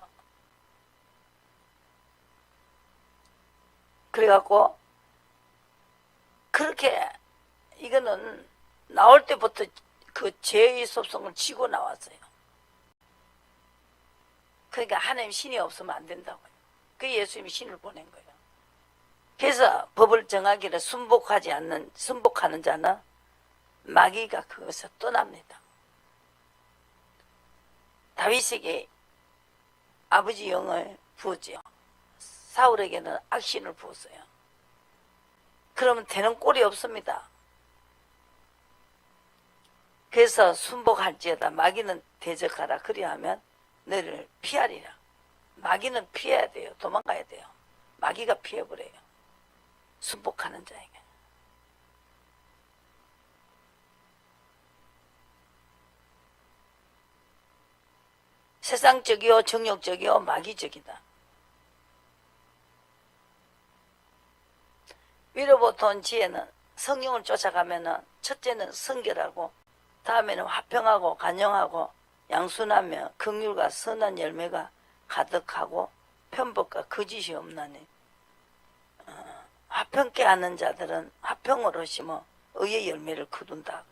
그래갖고 그렇게 이거는 나올 때부터 그 죄의 섭성을 지고 나왔어요. 그러니까 하나님 신이 없으면 안 된다고요. 그 예수님이 신을 보낸 거예요. 그래서 법을 정하기를 순복하는 자는 마귀가 그것을 떠납니다. 다윗에게 아버지 영을 부었지요. 사울에게는 악신을 부었어요. 그러면 되는 꼴이 없습니다. 그래서 순복할지어다 마귀는 대적하라. 그리하면 너를 피하리라. 마귀는 피해야 돼요. 도망가야 돼요. 마귀가 피해버려요. 순복하는 자에게. 세상적이요 정욕적이요 마귀적이다. 위로부터 온 지혜는 성령을 쫓아가면은 첫째는 성결하고 다음에는 화평하고 간영하고 양순하며 긍휼과 선한 열매가 가득하고 편법과 거짓이 없나니 화평케 하는 자들은 화평으로 심어 의의 열매를 거둔다.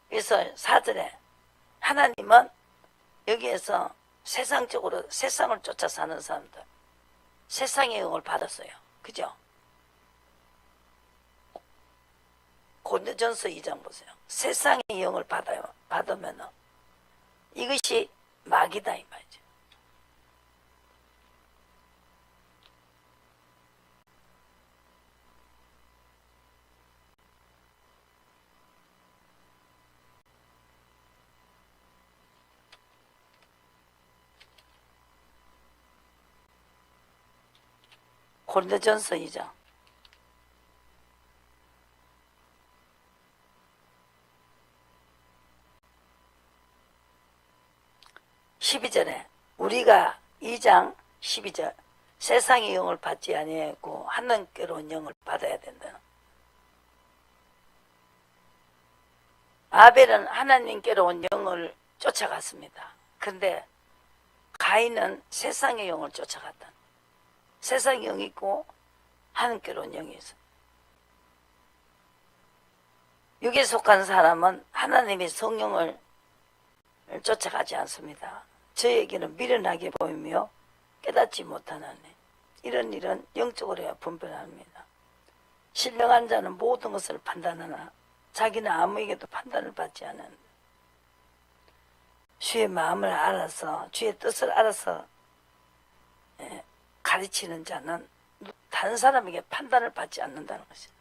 그래서 4절에 하나님은 여기에서 세상적으로 세상을 쫓아 사는 사람들 세상의 영을 받았어요. 그죠? 고린도전서 2장 보세요. 세상의 영을 받으면 이것이 마귀다 이 말이죠. 고린도전서 2장 12절에 우리가 2장 12절 세상의 영을 받지 아니하고 하나님께로 온 영을 받아야 된다. 아벨은 하나님께로 온 영을 쫓아갔습니다. 그런데 가인은 세상의 영을 쫓아갔다. 세상의 영이 있고 하나님께로 온 영이 있어. 육에 속한 사람은 하나님의 성령을 쫓아가지 않습니다. 저에게는 미련하게 보이며 깨닫지 못하나니 이런 일은 영적으로 해야 분별합니다. 신령한 자는 모든 것을 판단하나 자기는 아무에게도 판단을 받지 않는다. 주의 마음을 알아서 주의 뜻을 알아서 가르치는 자는 다른 사람에게 판단을 받지 않는다는 것이다.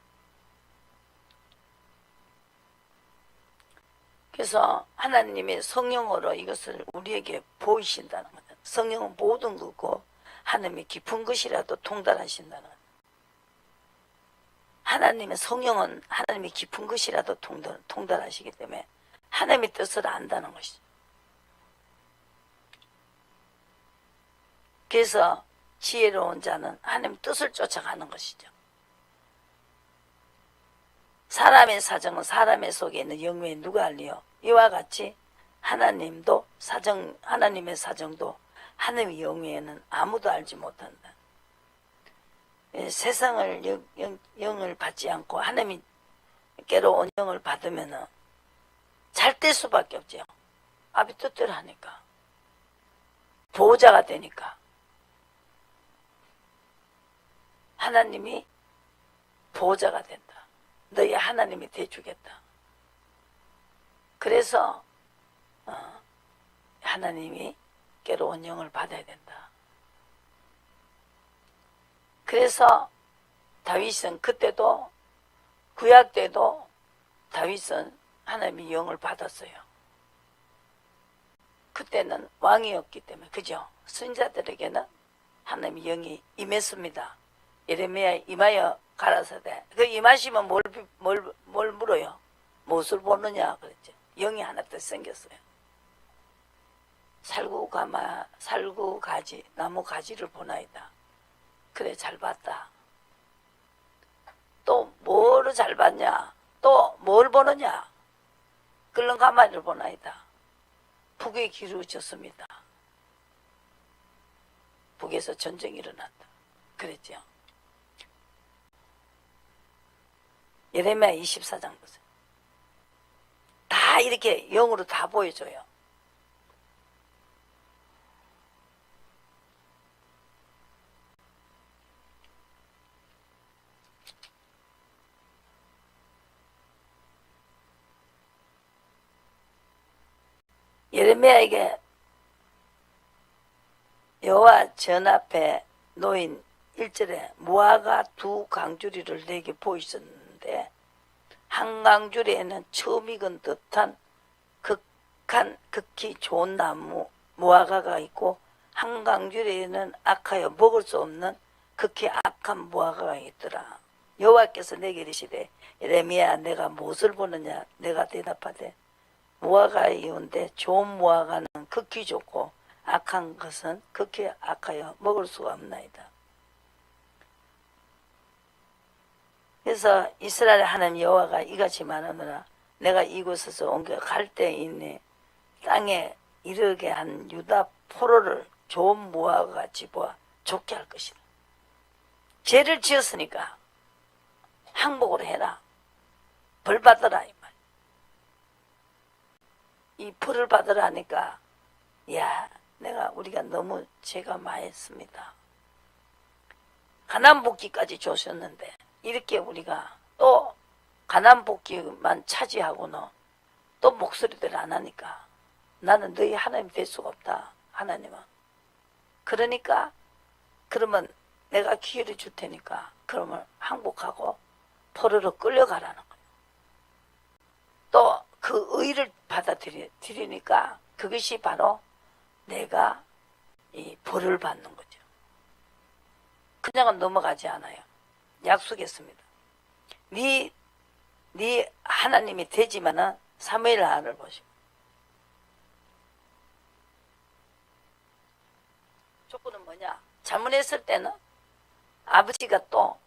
그래서 하나님의 성령으로 이것을 우리에게 보이신다는 거다. 성령은 모든 거고 하나님의 깊은 것이라도 통달하신다는 거다. 하나님의 성령은 하나님의 깊은 것이라도 통달하시기 때문에 하나님의 뜻을 안다는 것이죠. 그래서 지혜로운 자는 하나님의 뜻을 쫓아가는 것이죠. 사람의 사정은 사람의 속에 있는 영외에 누가 알리요? 이와 같이 하나님의 사정도 하나님의 영외에는 아무도 알지 못한다. 세상을 영을 받지 않고 하나님께로 온 영을 받으면은 잘 될 수밖에 없죠. 아비 뜻대로 하니까. 보호자가 되니까. 하나님이 보호자가 된다. 너희 하나님이 돼주겠다. 그래서 하나님이 깨로 온 영을 받아야 된다. 그래서 다윗은 그때도 구약 때도 다윗은 하나님의 영을 받았어요. 그때는 왕이었기 때문에 그죠? 선지자들에게는 하나님의 영이 임했습니다. 예레미야에 임하여 가라사대. 그 임하시면 뭘 물어요? 무엇을 보느냐 그랬죠. 영이 하나 더 생겼어요. 살구가지 나무 가지를 보나이다. 그래 잘 봤다. 또 뭐를 잘 봤냐? 또 뭘 보느냐? 끓는 가마를 보나이다. 북에 기울어졌습니다. 북에서 전쟁이 일어났다. 그랬죠. 예레미야 24장 보세요. 다 이렇게 영으로 다 보여줘요. 예레미야에게 여호와 전 앞에 놓인 1절에 무화과 두 강주리를 내게 보이셨는데 한 강주리에는 처음 익은 듯한 극히 좋은 나무 무화과가 있고 한 강주리에는 악하여 먹을 수 없는 극히 악한 무화과가 있더라. 여호와께서 내게 이르시되 예레미야 내가 무엇을 보느냐? 내가 대답하되 무화과이온데 좋은 무화과는 극히 좋고 악한 것은 극히 악하여 먹을 수가 없나이다. 그래서 이스라엘 하나님 여호와가 이같이 말하노라. 내가 이곳에서 옮겨 갈대인의 땅에 이르게 한 유다 포로를 좋은 무화과 같이 보아 좋게 할 것이다. 죄를 지었으니까 항복을 해라. 벌 받아라 이 말. 이 벌을 받으라 하니까 야 우리가 너무 죄가 많았습니다. 가난복귀까지 주셨는데 이렇게 우리가 또 가난복귀만 차지하고는 또 목소리들 안 하니까 나는 너희 하나님 될 수가 없다. 하나님은. 그러니까 그러면 내가 기회를 줄 테니까 그러면 항복하고 포로로 끌려가라는 거예요. 또 그 의를 받아들이니까 그것이 바로 내가 이 벌을 받는 거죠. 그냥은 넘어가지 않아요. 약속했습니다. 네 하나님이 되지만은 사무엘 하를 보시고 조건은 뭐냐? 잘못했을 때는 아버지가 또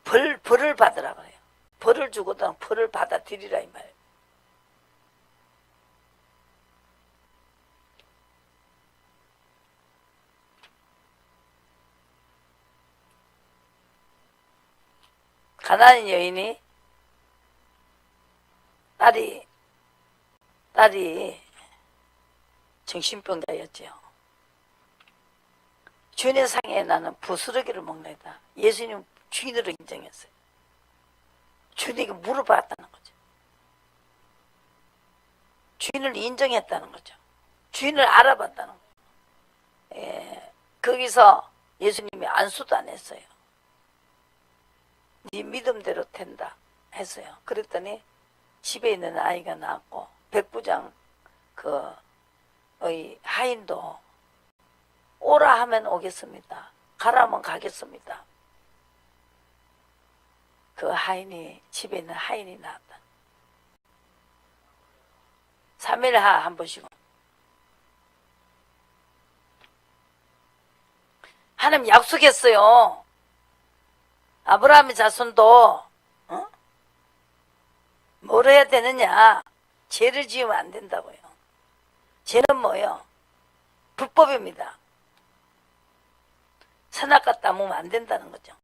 벌을 받으라 그래요. 벌을 주고도 벌을 받아들이라 이 말이에요. 가난한 여인이 딸이 정신병자였죠. 주인의 상에 나는 부스러기를 먹는다. 예수님 주인으로 인정했어요. 주인에게 물어봤다는 거죠. 주인을 인정했다는 거죠. 주인을 알아봤다는 거예요. 예, 거기서 예수님이 안수도 안 했어요. 네 믿음대로 된다 했어요. 그랬더니 집에 있는 아이가 낳았고 백부장 그의 하인도 오라 하면 오겠습니다. 가라 하면 가겠습니다. 그 하인이 집에 있는 하인이 낳았다. 3일하 한 번씩 하나님 약속했어요. 아브라함의 자손도 뭘 해야 되느냐? 죄를 지으면 안 된다고요. 죄는 뭐예요? 불법입니다. 선악과 따먹으면 안 된다는 거죠.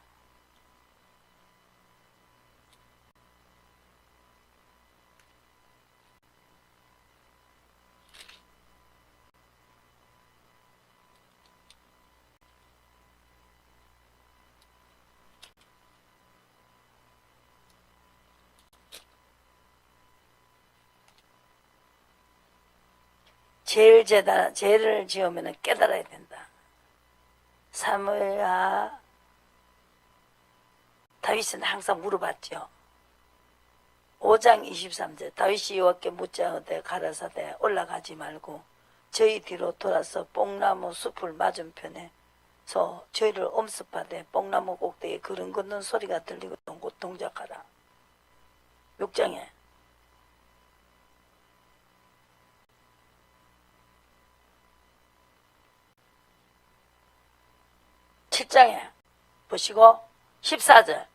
죄를 지으면 깨달아야 된다. 사무엘아, 다윗은 항상 물어봤죠. 5장 23절 다윗이 여호와께 묻자하되 가라사대 올라가지 말고 저희 뒤로 돌아서 뽕나무 숲을 맞은편에서 저희를 엄습하되 뽕나무 꼭대기에 걸음 걷는 소리가 들리고 곧 동작하라. 6장에 7장에 보시고 14절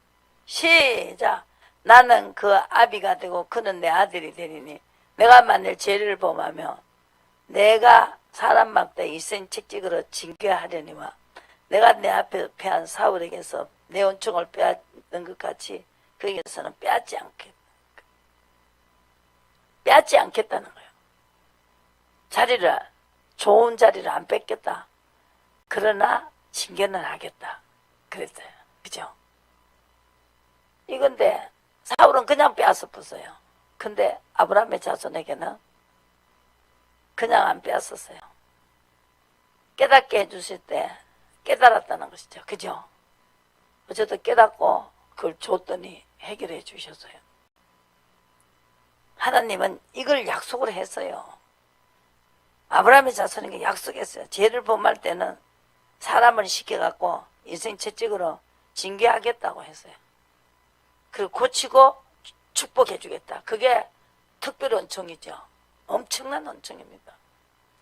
시작. 나는 그 아비가 되고 그는 내 아들이 되리니 내가 만일 죄를 범하며 내가 사람 막대 이센 책찍으로 징계하려니와 내가 내 앞에 패한 사울에게서 내 은총을 빼앗는 것 같이 그에게서는 빼앗지 않겠다는 거예요. 좋은 자리를 안 뺏겠다. 그러나 징계는 하겠다. 그랬어요. 그죠? 이건데 사울은 그냥 빼앗았어요. 근데 아브라함의 자손에게는 그냥 안 빼앗았어요. 깨닫게 해주실 때 깨달았다는 것이죠. 그죠? 어쨌든 깨닫고 그걸 줬더니 해결해 주셨어요. 하나님은 이걸 약속을 했어요. 아브라함의 자손에게 약속했어요. 죄를 범할 때는 사람을 시켜갖고 인생 채찍으로 징계하겠다고 했어요. 그리고 고치고 축복해 주겠다. 그게 특별 은총이죠. 엄청난 은총입니다.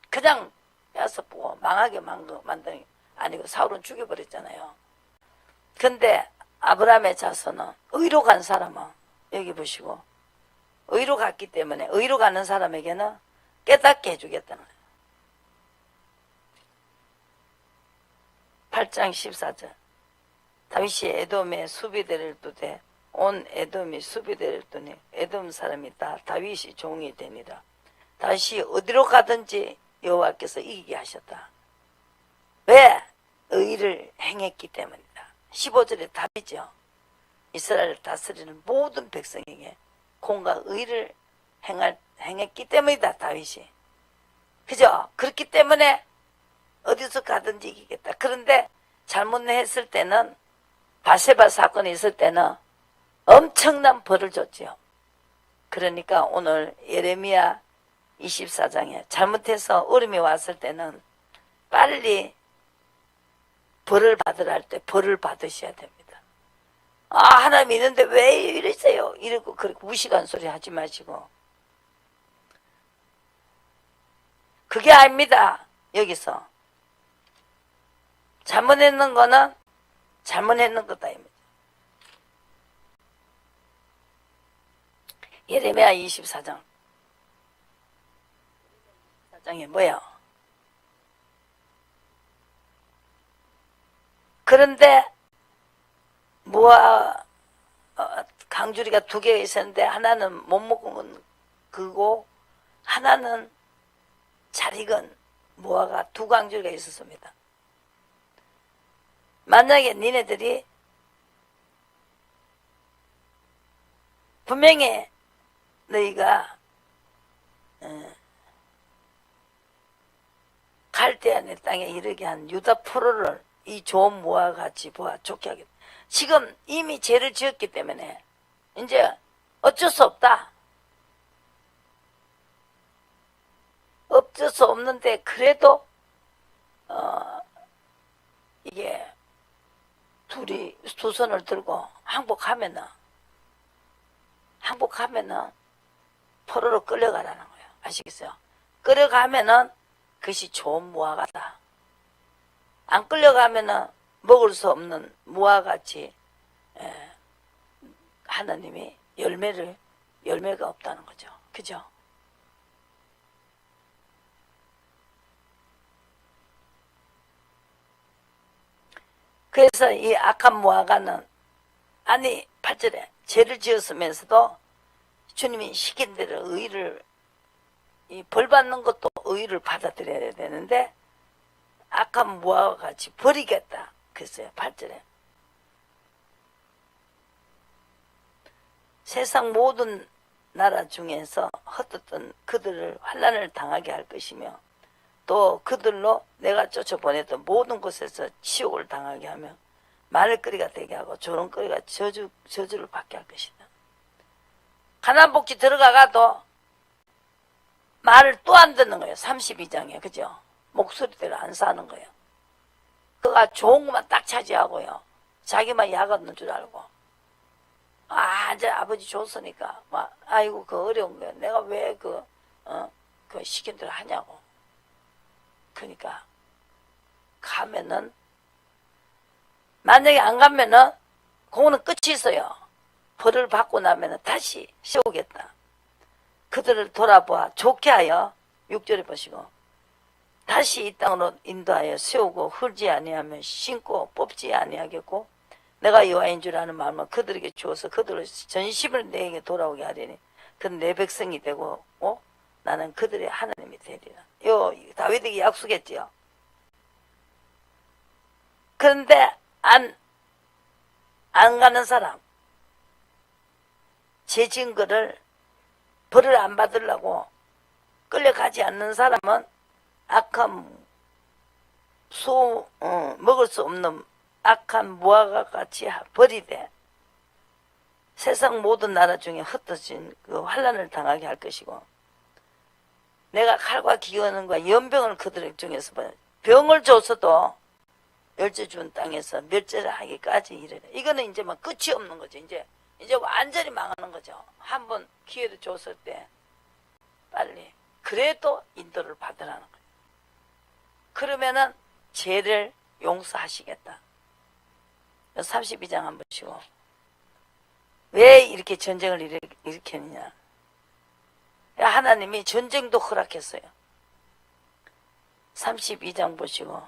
그냥 빼앗아보고 망하게 만드는 게 아니고 사울은 죽여버렸잖아요. 근데 아브라함의 자손은 의로 간 사람은 여기 보시고 의로 갔기 때문에 의로 가는 사람에게는 깨닫게 해주겠다는 거예요. 8장 14절 다윗이 에돔의 수비대를 두되 온 에돔이 수비대를 두니 에돔 사람이 다 다윗이 종이 되니라. 다윗이 어디로 가든지 여호와께서 이기게 하셨다. 왜? 의를 행했기 때문이다. 15절에 답이죠. 이스라엘을 다스리는 모든 백성에게 공과 의를 행했기 때문이다. 다윗이. 그죠? 그렇기 때문에 어디서 가든지 이기겠다. 그런데 잘못했을 때는 바세바 사건이 있을 때는 엄청난 벌을 줬지요. 그러니까 오늘 예레미야 24장에 잘못해서 어려움이 왔을 때는 빨리 벌을 받으라 할 때 벌을 받으셔야 됩니다. 아, 하나님 있는데 왜 이러세요? 이러고 그렇게 무식한 소리 하지 마시고. 그게 아닙니다. 여기서 잘못했는 거는 잘못했는 거다. 예레미야 24장 24장에 뭐예요? 그런데 강주리가 2개 있었는데 하나는 못 먹은 그고 하나는 잘 익은 무화과 2강주리가 있었습니다. 만약에 니네들이 분명히 너희가 갈대아 내 땅에 이르게 한 유다 포로를 이 좋은 무화과 같이 좋게 하겠다. 지금 이미 죄를 지었기 때문에 이제 어쩔 수 없다. 어쩔 수 없는데 그래도 이게 두 손을 들고 항복하면은 포로로 끌려가라는 거예요. 아시겠어요? 끌려가면은 그것이 좋은 무화과다. 안 끌려가면은 먹을 수 없는 무화과같이 하나님이 열매가 없다는 거죠. 그죠? 그래서 이 악한 무화과는 8절에 죄를 지었으면서도 주님이 시킨 대로 벌 받는 것도 의를 받아들여야 되는데 악한 무화과 같이 버리겠다 그랬어요. 8절에 세상 모든 나라 중에서 헛되던 그들을 환난을 당하게 할 것이며 또 그들로 내가 쫓아보냈던 모든 곳에서 치욕을 당하게 하며 말거리가 되게 하고 조롱거리가 저주를 받게 할 것이다. 가난복지 들어가가도 말을 또 안 듣는 거예요. 32장에 그죠? 목소리대로 안 사는 거예요. 그가 좋은 것만 딱 차지하고요. 자기만 약 얻는 줄 알고. 이제 아버지 줬으니까 막 아이고 그 어려운 거야. 내가 왜 그 시킨 대로 하냐고. 그러니까 가면은 만약에 안 가면은 그거는 끝이 있어요. 벌을 받고 나면은 다시 세우겠다. 그들을 돌아보아 좋게 하여 6절에 보시고 다시 이 땅으로 인도하여 세우고 헐지 아니하며 심고 뽑지 아니하겠고 내가 여호와인 줄 아는 마음을 그들에게 주어서 그들을 전심을 내게 돌아오게 하리니 그는 내 백성이 되고 나는 그들의 하나님이 되리라. 요 다윗에게 약속했지요. 그런데 안 가는 사람 제 증거를 벌을 안 받으려고 끌려가지 않는 사람은 악한 먹을 수 없는 악한 무화과 같이 버리되 세상 모든 나라 중에 흩어진 그 환난을 당하게 할 것이고 내가 칼과 기근과 연병을 그들 중에서 병을 줬어도 열째 준 땅에서 멸절을 하기까지 이르라. 이거는 이제 막 끝이 없는 거죠. 이제 완전히 망하는 거죠. 한번 기회를 줬을 때 빨리 그래도 인도를 받으라는 거예요. 그러면은 죄를 용서하시겠다. 32장 한번 보시고 왜 이렇게 전쟁을 일으켰느냐. 하나님이 전쟁도 허락했어요. 32장 보시고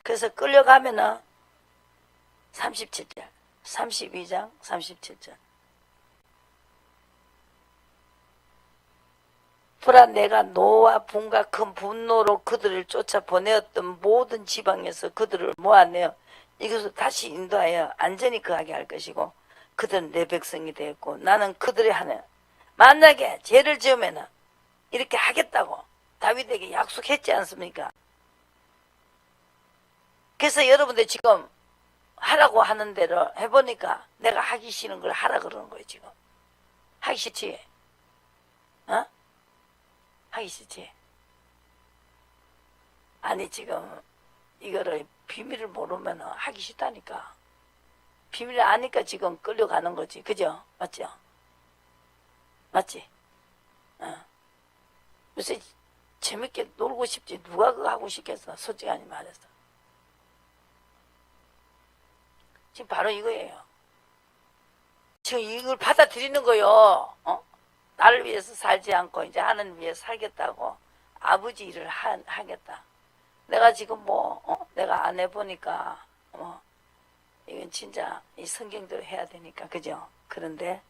그래서 끌려가면은 37절 32장 37절 보라 내가 노와 분과 큰 분노로 그들을 쫓아 보내었던 모든 지방에서 그들을 모아내어 이것을 다시 인도하여 안전히 거하게 할 것이고 그들은 내 백성이 되었고 나는 그들의 하나님. 만약에 죄를 지으면은 이렇게 하겠다고 다윗에게 약속했지 않습니까? 그래서 여러분들 지금 하라고 하는 대로 해보니까 내가 하기 싫은 걸 하라 그러는 거예요. 지금 하기 싫지? 하기 싫지? 아니 지금 이거를 비밀을 모르면 하기 싫다니까. 비밀을 아니까 지금 끌려가는 거지. 그죠? 맞죠? 맞지? 요새 재밌게 놀고 싶지 누가 그거 하고 싶겠어. 솔직히 말해서. 지금 바로 이거예요. 지금 이걸 받아들이는 거요. 나를 위해서 살지 않고 이제 하나님 위해서 살겠다고 아버지 일을 하겠다. 내가 지금 내가 안 해보니까 이건 진짜 이 성경대로 해야 되니까 그죠? 그런데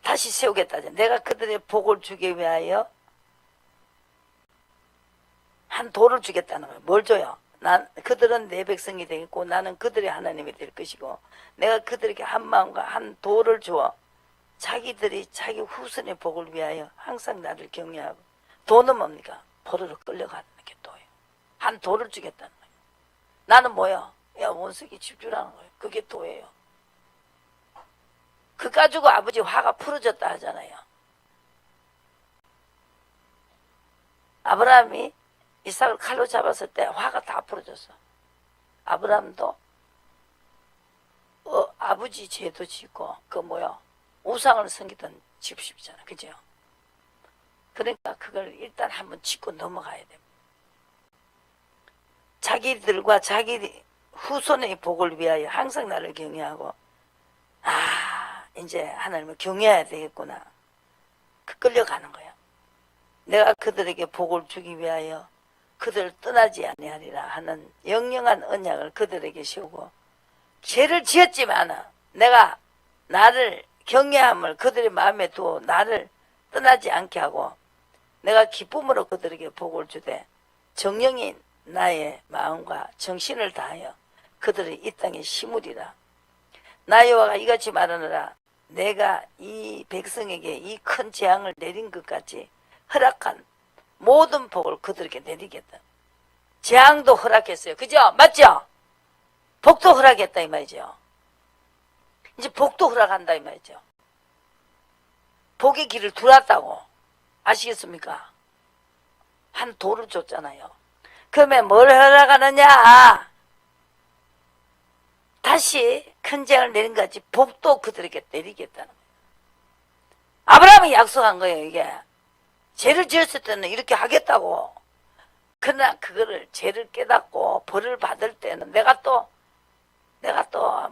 다시 세우겠다. 내가 그들의 복을 주기 위하여 한 돌을 주겠다는 거예요. 뭘 줘요? 그들은 내 백성이 되겠고 나는 그들의 하나님이 될 것이고 내가 그들에게 한 마음과 한 돌을 주어 자기들이 자기 후손의 복을 위하여 항상 나를 경외하고 도는 뭡니까? 포로로 끌려가는 게 도예요. 한 돌을 주겠다는 거예요. 나는 뭐야? 야 원석이 집주라는 거예요. 그게 도예요. 그 가지고 아버지 화가 풀어졌다 하잖아요. 아브라함이 이삭을 칼로 잡았을 때 화가 다 풀어졌어. 아브라함도 아버지 죄도 짓고 우상을 섬기던 집십이잖아. 그죠? 그러니까 그걸 일단 한번 짚고 넘어가야 됩니다. 자기들과 자기 후손의 복을 위하여 항상 나를 경외하고 이제 하나님을 경외해야 되겠구나. 끌려가는 거야. 내가 그들에게 복을 주기 위하여 그들을 떠나지 아니하리라 하는 영영한 언약을 그들에게 세우고, 죄를 지었지만 내가 나를 경외함을 그들의 마음에 두어 나를 떠나지 않게 하고, 내가 기쁨으로 그들에게 복을 주되 정령인 나의 마음과 정신을 다하여 그들의 이 땅에 심으리라. 나 여호와가 이같이 말하노라. 내가 이 백성에게 이 큰 재앙을 내린 것 같이 허락한 모든 복을 그들에게 내리겠다. 재앙도 허락했어요. 그죠? 맞죠? 복도 허락했다 이 말이죠. 이제 복도 허락한다 이 말이죠. 복의 길을 둘렀다고. 아시겠습니까? 한 도를 줬잖아요. 그러면 뭘 허락하느냐? 다시 큰 재앙을 내린 것 같이 복도 그들에게 내리겠다는 거예요. 아브라함이 약속한 거예요. 이게 죄를 지었을 때는 이렇게 하겠다고. 그러나 그거를 죄를 깨닫고 벌을 받을 때는 내가 또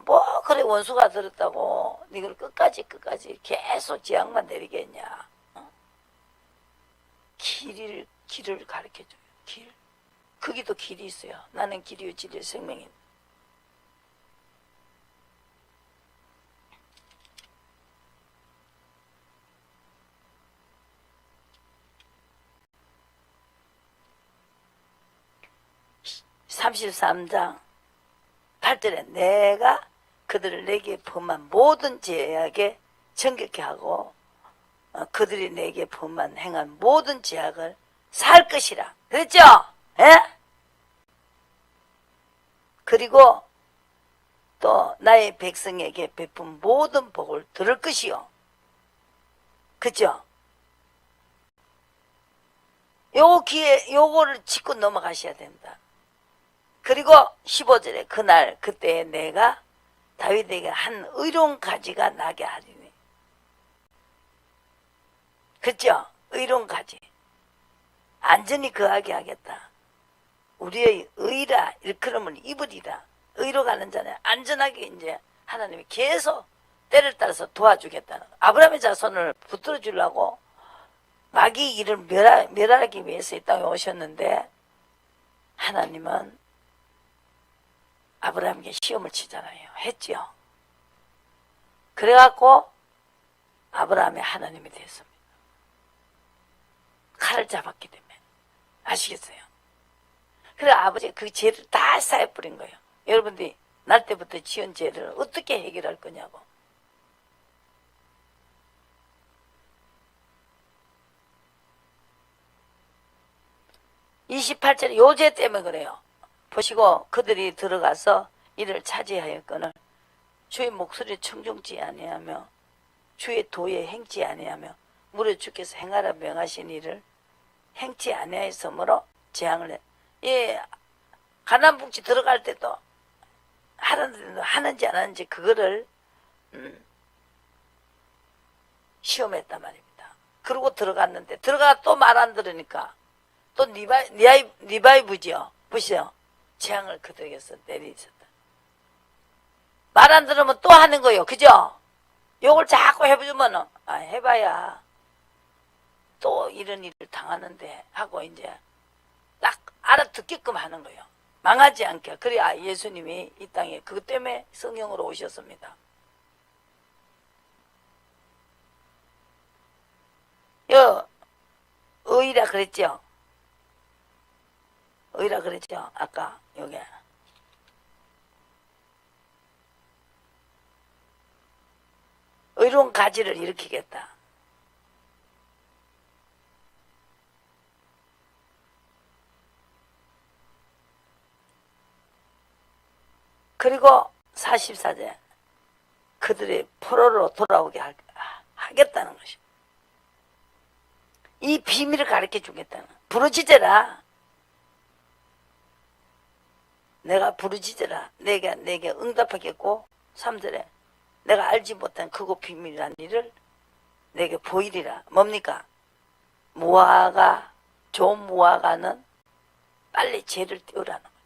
뭐 그래 원수가 들었다고 이걸 끝까지 계속 재앙만 내리겠냐. 길을 가르쳐줘요. 길. 거기도 길이 있어요. 나는 길이요 진리요 생명입니다. (33장) 8절에 내가 그들을 내게 범한 모든 죄악에 정결케 하고 그들이 내게 범한 행한 모든 죄악을 살 것이라 그랬죠? 예? 그리고 또 나의 백성에게 베푼 모든 복을 들을 것이요. 그죠? 요거를 짚고 넘어가셔야 된다. 그리고 15절에 그날 그때 내가 다윗에게 한 의로운 가지가 나게 하리니. 그죠? 의로운 가지. 안전히 거하게 하겠다. 우리의 의라 일컬음을 입으리라. 의로 가는 자는 안전하게 이제 하나님이 계속 때를 따라서 도와주겠다는 거. 아브라함의 자손을 붙들어 주려고 마귀 일을 멸하기 위해서 이 땅에 오셨는데, 하나님은 아브라함에게 시험을 치잖아요. 했지요. 그래갖고 아브라함의 하나님이 됐습니다. 칼을 잡았기 때문에. 아시겠어요? 그래 아버지 그 죄를 다 쌓여버린 거예요. 여러분들이 날 때부터 지은 죄를 어떻게 해결할 거냐고. (28절에) 요 죄 때문에 그래요. 보시고 그들이 들어가서 이를 차지하였거늘 주의 목소리를 청종치 아니하며 주의 도에 행치 아니하며 무려 주께서 행하라 명하신 일을 행치 아니하였으므로 재앙을 해. 예, 가나안 북지 들어갈 때도 하는지 안 하는지 그거를 시험했단 말입니다. 그러고 들어갔는데 들어가 또 말 안 들으니까 또 리바이브지요. 보시죠. 재앙을 그들에게서 내리셨다. 말 안 들으면 또 하는 거예요. 그죠? 요걸 자꾸 해보면 해봐야 또 이런 일을 당하는데 하고 이제 딱 알아듣게끔 하는 거예요. 망하지 않게. 그래야 예수님이 이 땅에 그것 때문에 성령으로 오셨습니다. 의라 그랬죠? 의라 그랬죠? 아까 여기 의로운 가지를 일으키겠다. 그리고 44절 그들이 포로로 돌아오게 하겠다는 것이. 이 비밀을 가르쳐 주겠다는. 부르짖어라. 내가 부르짖어라. 내게 응답하겠고 3절에 내가 알지 못한 크고 비밀이란 일을 내게 보이리라. 뭡니까? 좋은 무화과는 빨리 죄를 떼우라는 거예요.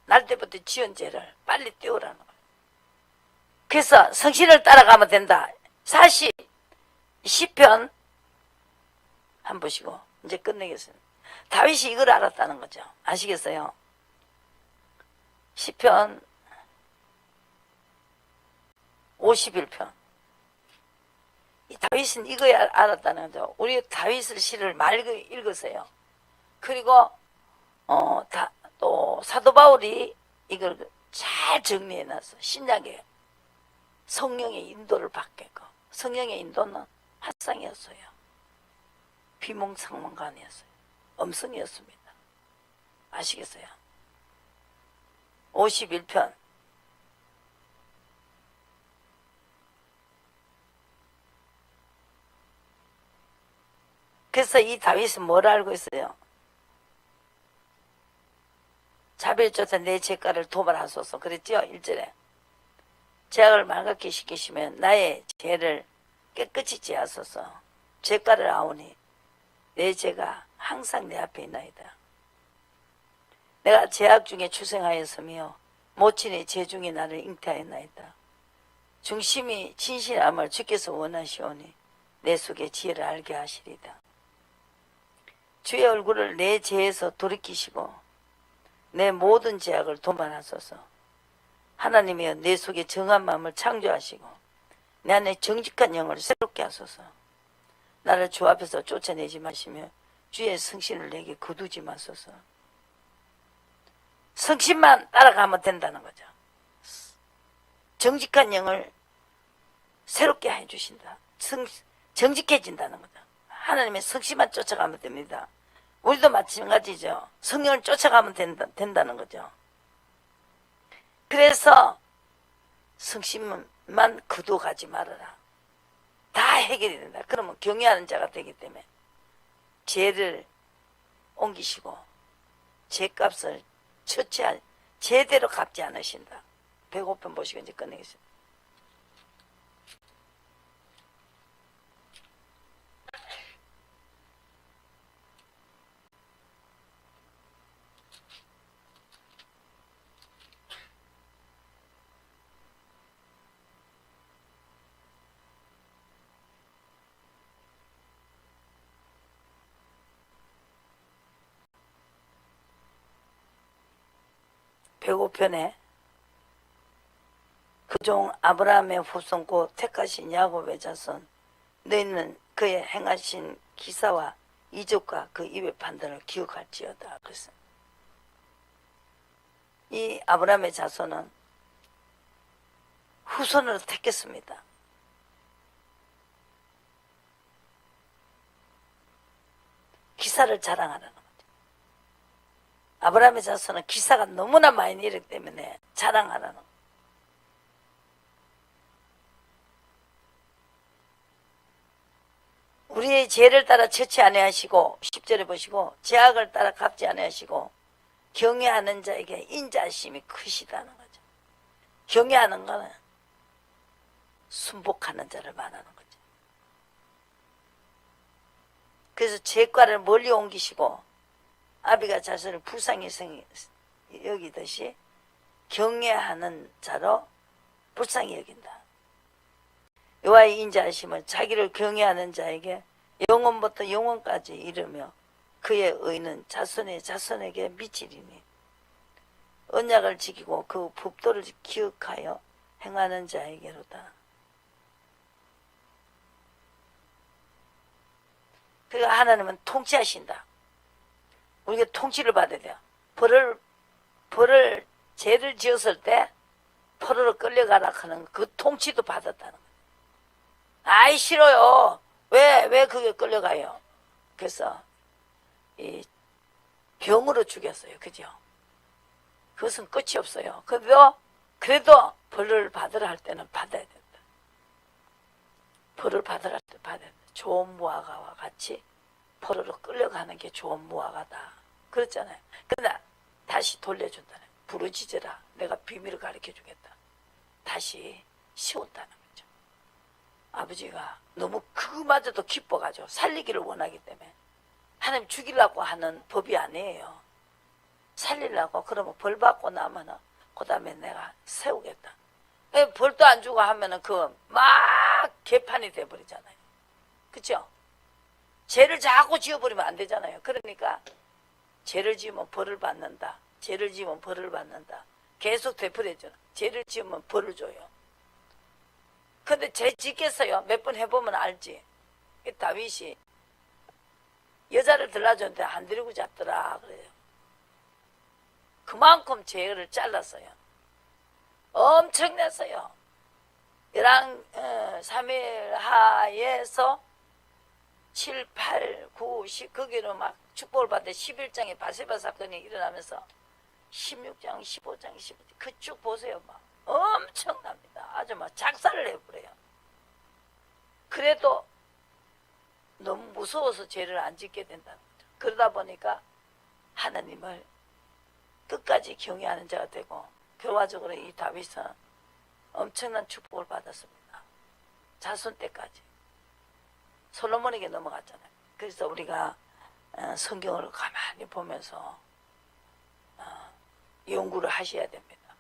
날 때부터 지은 죄를 빨리 떼우라는 거예요. 그래서 성신을 따라가면 된다. 10편 한번 보시고 이제 끝내겠습니다. 다윗이 이걸 알았다는 거죠. 아시겠어요? 시편 51편. 이 다윗은 이거 알았다는 거죠. 우리 다윗을 시를 많이 읽으세요. 그리고 또 사도 바울이 이걸 잘 정리해놨어. 신약에 성령의 인도를 받게끔. 성령의 인도는 환상이었어요. 비몽사몽가 아니었어요. 음성이었습니다. 아시겠어요? 51편. 그래서 이 다윗은 뭘 알고 있어요? 자비를 내 죄가를 도말하소서 그랬죠? 1절에 죄악을 말갛게 시키시면 나의 죄를 깨끗이 제하소서. 죄가를 아오니 내 죄가 항상 내 앞에 있나이다. 내가 죄악 중에 출생하였으며 모친의 죄 중에 나를 잉태하였나이다. 중심이 진실함을 주께서 원하시오니 내 속에 지혜를 알게 하시리다. 주의 얼굴을 내 죄에서 돌이키시고 내 모든 죄악을 도말하소서. 하나님이여 내 속에 정한 마음을 창조하시고 내 안에 정직한 영을 새롭게 하소서. 나를 주 앞에서 쫓아내지 마시며 주의 성신을 내게 거두지 마소서. 성신만 따라가면 된다는 거죠. 정직한 영을 새롭게 해주신다. 정직해진다는 거죠. 하나님의 성신만 쫓아가면 됩니다. 우리도 마찬가지죠. 성령을 쫓아가면 된다는 거죠. 그래서 성신만 거두어가지 말아라. 다 해결이 된다. 그러면 경외하는 자가 되기 때문에 죄를 옮기시고 죄값을 제대로 갚지 않으신다. 105편 보시고 이제 끝내겠습니다. 배고편에 그종 아브라함의 후손 곧 택하신 야곱의 자손 너희는 그의 행하신 기사와 이적과 그 입의 판단을 기억할지어다. 그래서 이 아브라함의 자손은 후손으로 택했습니다. 기사를 자랑하라는 거죠. 아브라함의 자손은 기사가 너무나 많이 일었기 때문에 자랑하라는 거죠. 우리의 죄를 따라 처치 아니하시고 10절에 보시고 죄악을 따라 갚지 아니하시고 경외하는 자에게 인자하심이 크시다는 거죠. 경외하는 거는 순복하는 자를 말하는 거죠. 그래서 죄과를 멀리 옮기시고 아비가 자손을 불쌍히 여기듯이 경외하는 자로 불쌍히 여긴다. 여호와의 인자하심은 자기를 경외하는 자에게 영원부터 영원까지 이르며 그의 의는 자손의 자손에게 미치리니 언약을 지키고 그 법도를 기억하여 행하는 자에게로다. 그러니까 하나님은 통치하신다. 우리가 통치를 받아야 돼요. 벌을 죄를 지었을 때 포로로 끌려가라 하는 그 통치도 받았다는 거예요. 아이 싫어요. 왜 그게 끌려가요? 그래서 이 병으로 죽였어요. 그죠? 그것은 끝이 없어요. 그래도 벌을 받으라 할 때는 받아야 된다. 벌을 받으라 할 때 받아야 된다. 좋은 무화과와 같이 포로로 끌려가는 게 좋은 무화과다. 그렇잖아요. 그러나 다시 돌려준다네. 부르짖으라. 내가 비밀을 가르쳐 주겠다. 다시 씌운다는 거죠. 아버지가 너무 그마저도 기뻐가지고 살리기를 원하기 때문에 하나님 죽이려고 하는 법이 아니에요. 살리려고. 그러면 벌 받고 나면은 그 다음에 내가 세우겠다. 벌도 안 주고 하면은 그 막 개판이 돼버리잖아요. 그죠? 죄를 자꾸 지어버리면 안 되잖아요. 그러니까 죄를 지으면 벌을 받는다. 죄를 지으면 벌을 받는다. 계속 되풀이했잖아. 죄를 지으면 벌을 줘요. 근데 죄 짓겠어요? 몇 번 해보면 알지. 다윗이 여자를 들라줬는데 안 데리고 잤더라 그래요. 그만큼 죄를 잘랐어요. 엄청났어요. 3일하에서 7, 8, 9, 10 거기는 막 축복을 받는데 11장에 바세바 사건이 일어나면서 16장, 15장, 15장 그쭉 보세요. 막 엄청납니다. 아주 막 작사를 해버려요. 그래도 너무 무서워서 죄를 안 짓게 된다는 거죠. 그러다 보니까 하나님을 끝까지 경외하는 자가 되고 결과적으로 이 다윗은 엄청난 축복을 받았습니다. 자손 때까지. 솔로몬에게 넘어갔잖아요. 그래서 우리가 성경을 가만히 보면서 연구를 하셔야 됩니다.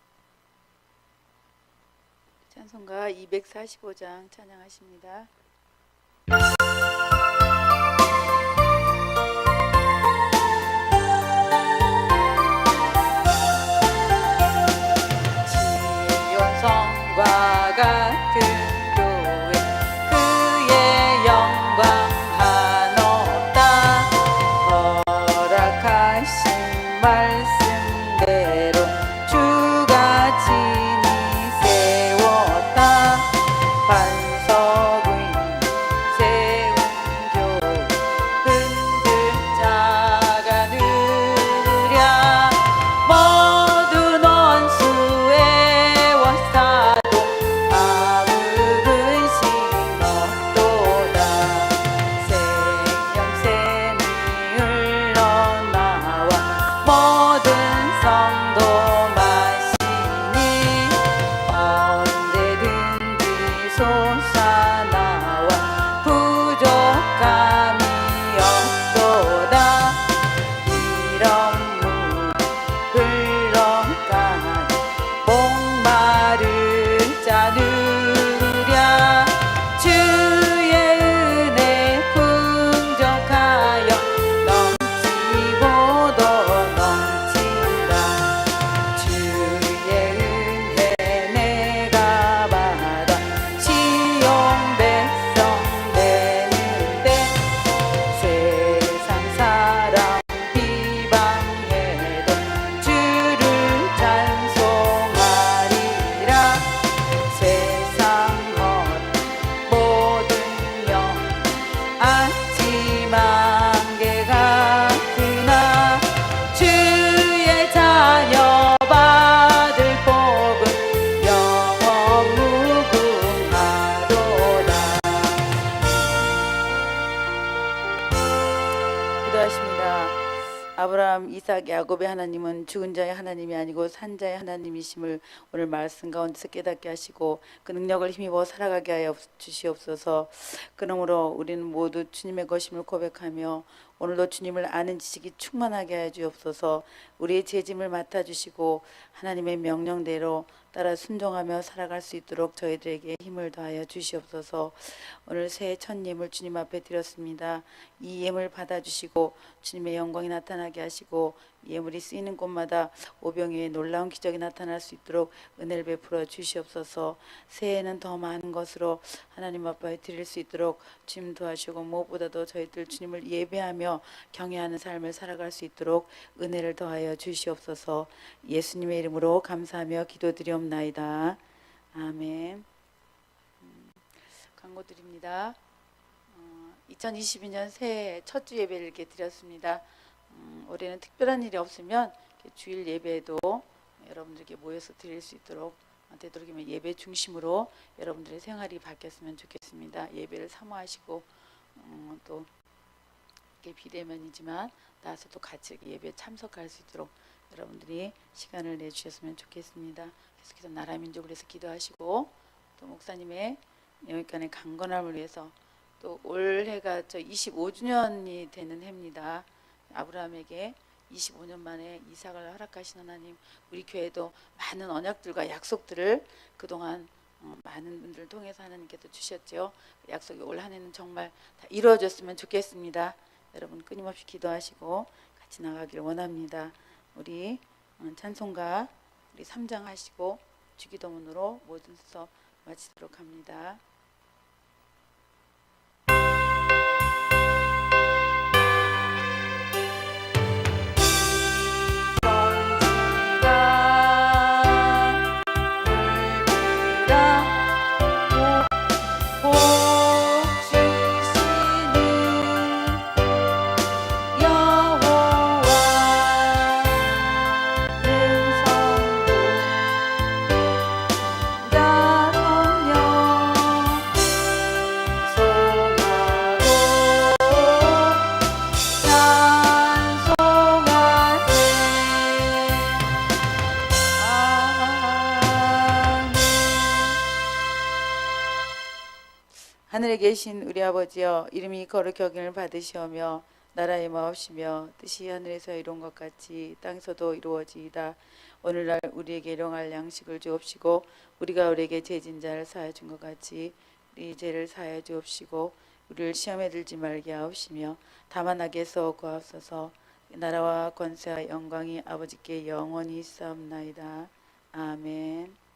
찬송가 245장 찬양하십니다. 지온성과 같은 교회 그의 영광 한없다. 허락하신 말씀대로 주가 친히 세웠다. 반석 위에 세운 교회 흔들 자가 느랴. 모든 원수의 원사도 아무 근심 없도다. 생명샘이 흘러나와 모든 성도 마시니 언제든지 솟아나와 부족함이 없도다. 이런 물 흘러가니 목마를 자느랴. 주의 은혜 풍족하여 넘치고도 넘친다. 주의 은혜 내가 받아 시온 백성 되는데 세상 사람 비방해도 주를 찬송하리라. 세상 모든 영 아침 안개 같으나 주의 자녀 받을 복은 영원 무궁하도다. 기도하십니다. 아브라함, 이삭, 야곱의 하나님은 죽은 자의 하나님이 아니고 산 자의 하나님이심을 오늘 말씀 가운데서 깨닫게 하시고 그 능력을 힘입어 살아가게 하여 주시옵소서. 그러므로 우리는 모두 주님의 것임을 고백하며 오늘도 주님을 아는 지식이 충만하게 하여 주옵소서. 우리의 죄짐을 맡아주시고 하나님의 명령대로 따라 순종하며 살아갈 수 있도록 저희들에게 힘을 더하여 주시옵소서. 오늘 새해 첫 예물 주님 앞에 드렸습니다. 이 예물 받아주시고 주님의 영광이 나타나게 하시고 예물이 쓰이는 곳마다 오병이의 놀라운 기적이 나타날 수 있도록 은혜를 베풀어 주시옵소서. 새해에는 더 많은 것으로 하나님 앞에 드릴 수 있도록 주님 도와주시고 무엇보다도 저희들 주님을 예배하며 경외하는 삶을 살아갈 수 있도록 은혜를 더하여 주시옵소서. 예수님의 이름으로 감사하며 기도드리옵나이다. 아멘. 광고 드립니다. 2022년 새해 첫 주 예배를 이렇게 드렸습니다. 올해는 특별한 일이 없으면 주일 예배도 여러분들께 모여서 드릴 수 있도록 되도록이면 예배 중심으로 여러분들의 생활이 바뀌었으면 좋겠습니다. 예배를 사모하시고 또 이렇게 비대면이지만 나와서도 같이 예배에 참석할 수 있도록 여러분들이 시간을 내주셨으면 좋겠습니다. 계속해서 나라 민족을 위해서 기도하시고 또 목사님의 영육간의 강건함을 위해서 또 올해가 25주년이 되는 해입니다. 아브라함에게 25년 만에 이삭을 허락하신 하나님, 우리 교회도 많은 언약들과 약속들을 그동안 많은 분들을 통해서 하나님께서 주셨죠. 약속이 올 한 해는 정말 다 이루어졌으면 좋겠습니다. 여러분 끊임없이 기도하시고 같이 나가길 원합니다. 우리 찬송가 우리 3장 하시고 주기도문으로 모든 수업 마치도록 합니다. 하늘에 계신 우리 아버지여, 이름이 거룩히 여김을 받으시오며 나라의 마옵시며 뜻이 하늘에서 이룬 것 같이 땅에서도 이루어지이다. 오늘날 우리에게 일용할 양식을 주옵시고 우리가 우리에게 죄진 자를 사하여 준 것 같이 우리 죄를 사하여 주옵시고 우리를 시험에 들지 말게 하옵시며 다만 악에서 구하옵소서. 나라와 권세와 영광이 아버지께 영원히 있사옵나이다. 아멘.